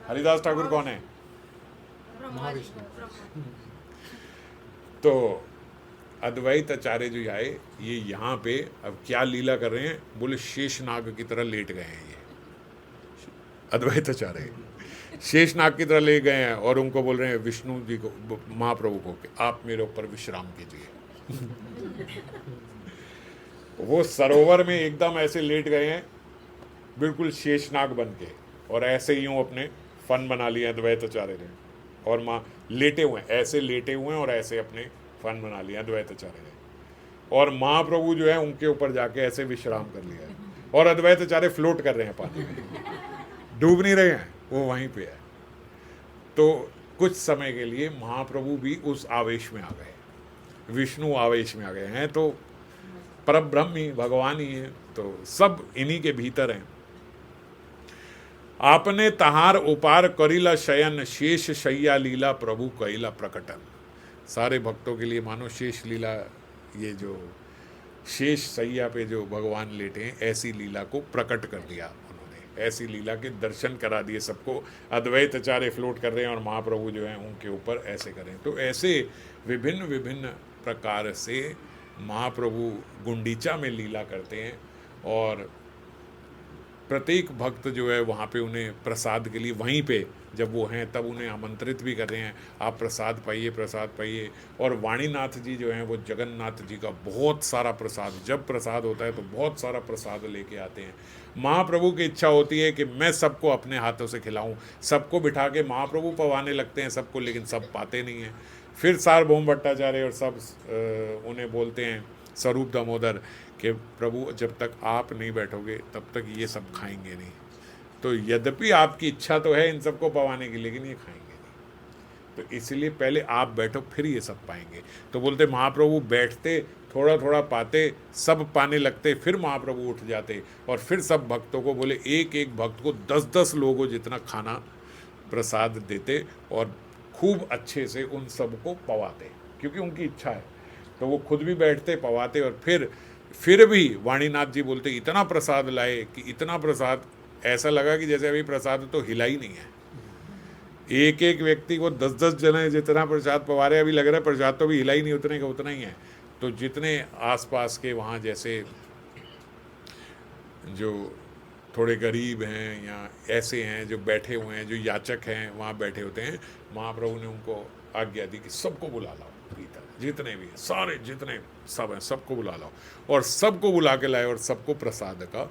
हरिदास ठाकुर कौन है? तो अद्वैत आचार्य जो आए ये यहाँ पे अब क्या लीला कर रहे हैं, बोले शेषनाग की तरह लेट गए हैं। ये अद्वैत आचार्य शेषनाग की तरह ले गए हैं और उनको बोल रहे हैं विष्णु जी को, महाप्रभु को, कि आप मेरे ऊपर विश्राम कीजिए। वो सरोवर में एकदम ऐसे लेट गए हैं बिल्कुल शेषनाग बन के, और ऐसे ही यूँ अपने फन बना लिया अद्वैत आचार्य ने। और माँ लेटे हुए हैं, ऐसे लेटे हुए हैं और ऐसे अपने फन बना लिया अद्वैत आचार्य ने। और महाप्रभु जो है उनके ऊपर जाके ऐसे विश्राम कर लिया है, और अद्वैत आचार्य फ्लोट कर रहे हैं पानी में, डूब नहीं रहे हैं, वो वहीं पे है। तो कुछ समय के लिए महाप्रभु भी उस आवेश में आ गए, विष्णु आवेश में आ गए हैं। तो परब्रह्म ही भगवान ही है, तो सब इन्हीं के भीतर हैं। आपने तहार उपार करिला शयन, शेष शैया लीला प्रभु कइला प्रकटन। सारे भक्तों के लिए मानो शेष लीला, ये जो शेष शैया पे जो भगवान लेटे हैं, ऐसी लीला को प्रकट कर दिया उन्होंने, ऐसी लीला के दर्शन करा दिए सबको। अद्वैत आचार्य फ्लोट कर रहे हैं और महाप्रभु जो हैं उनके ऊपर ऐसे करें। तो ऐसे विभिन्न विभिन्न प्रकार से महाप्रभु गुंडीचा में लीला करते हैं, और प्रत्येक भक्त जो है वहाँ पे उन्हें प्रसाद के लिए वहीं पे जब वो हैं तब उन्हें आमंत्रित भी कर रहे हैं, आप प्रसाद पाइए, प्रसाद पाइए। और वाणीनाथ जी जो हैं वो जगन्नाथ जी का बहुत सारा प्रसाद, जब प्रसाद होता है तो बहुत सारा प्रसाद लेके आते हैं। महाप्रभु की इच्छा होती है कि मैं सबको अपने हाथों से खिलाऊं, सबको बिठा के महाप्रभु पवाने लगते हैं सबको, लेकिन सब पाते नहीं हैं। फिर सार्वभौम भट्टाचार्य और सब उन्हें बोलते हैं, स्वरूप दामोदर, कि प्रभु जब तक आप नहीं बैठोगे तब तक ये सब खाएंगे नहीं। तो यद्यपि आपकी इच्छा तो है इन सबको पवाने की, लेकिन ये खाएंगे नहीं, तो इसलिए पहले आप बैठो फिर ये सब पाएंगे। तो बोलते महाप्रभु बैठते, थोड़ा थोड़ा पाते, सब पाने लगते, फिर महाप्रभु उठ जाते और फिर सब भक्तों को बोले एक एक भक्त को 10-10 लोगों जितना खाना प्रसाद देते और खूब अच्छे से उन सबको पवाते, क्योंकि उनकी इच्छा है। तो वो खुद भी बैठते, पवाते, और फिर भी वाणीनाथ जी बोलते इतना प्रसाद लाए कि इतना प्रसाद ऐसा लगा कि जैसे अभी प्रसाद तो हिला ही नहीं है। एक एक व्यक्ति को 10-10 जने जितना प्रसाद पवारे, अभी लग रहा है प्रसाद तो भी हिला ही नहीं, उतने का उतना ही है। तो जितने आसपास के वहाँ जैसे जो थोड़े गरीब हैं या ऐसे हैं जो बैठे हुए हैं, जो याचक हैं वहाँ बैठे होते हैं, महाप्रभु ने उनको आज्ञा दी कि सबको बुला लाओ, भीतर जितने भी हैं सारे जितने सब हैं सबको बुला लाओ, और सबको बुला के लाए और सबको प्रसाद का,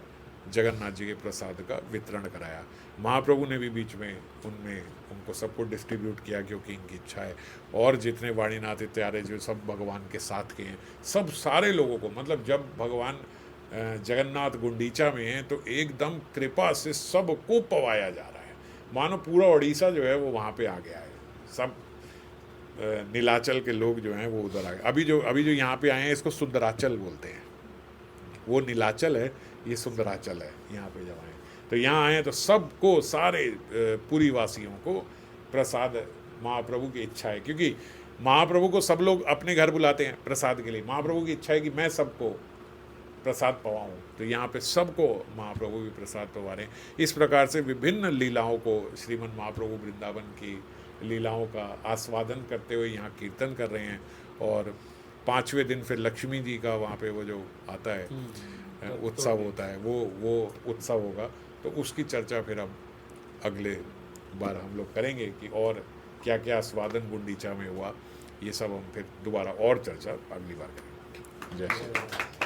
जगन्नाथ जी के प्रसाद का वितरण कराया। महाप्रभु ने भी बीच में उनमें उनको सबको डिस्ट्रीब्यूट किया क्योंकि इनकी इच्छा है। और जितने वाणीनाथ इत्यादि जो सब भगवान के साथ के हैं, सब सारे लोगों को, मतलब जब भगवान जगन्नाथ गुंडीचा में हैं तो एकदम कृपा से सबको पवाया जा रहा है, मानो पूरा उड़ीसा जो है वो वहाँ पे आ गया है। सब नीलाचल के लोग जो हैं वो उधर आ गए। अभी जो यहाँ पे आए हैं इसको सुंदराचल बोलते हैं, वो नीलाचल है, ये सुंदराचल है। यहाँ पे जब आए तो यहाँ आए तो सबको, सारे पुरी वासियों को प्रसाद, महाप्रभु की इच्छा है, क्योंकि महाप्रभु को सब लोग अपने घर बुलाते हैं प्रसाद के लिए। महाप्रभु की इच्छा है कि मैं सबको प्रसाद पवाऊँ, तो यहाँ पे सबको महाप्रभु भी प्रसाद पवा रहे हैं। इस प्रकार से विभिन्न लीलाओं को, श्रीमन महाप्रभु वृंदावन की लीलाओं का आस्वादन करते हुए यहाँ कीर्तन कर रहे हैं। और 5वें दिन फिर लक्ष्मी जी का वहाँ पे वो जो आता है उत्सव होता है, वो उत्सव होगा, तो उसकी चर्चा फिर अब अगले बार हम लोग करेंगे कि और क्या क्या आस्वादन गुंडीचा में हुआ, ये सब हम फिर दोबारा और चर्चा अगली बार करेंगे। जय श्री राम।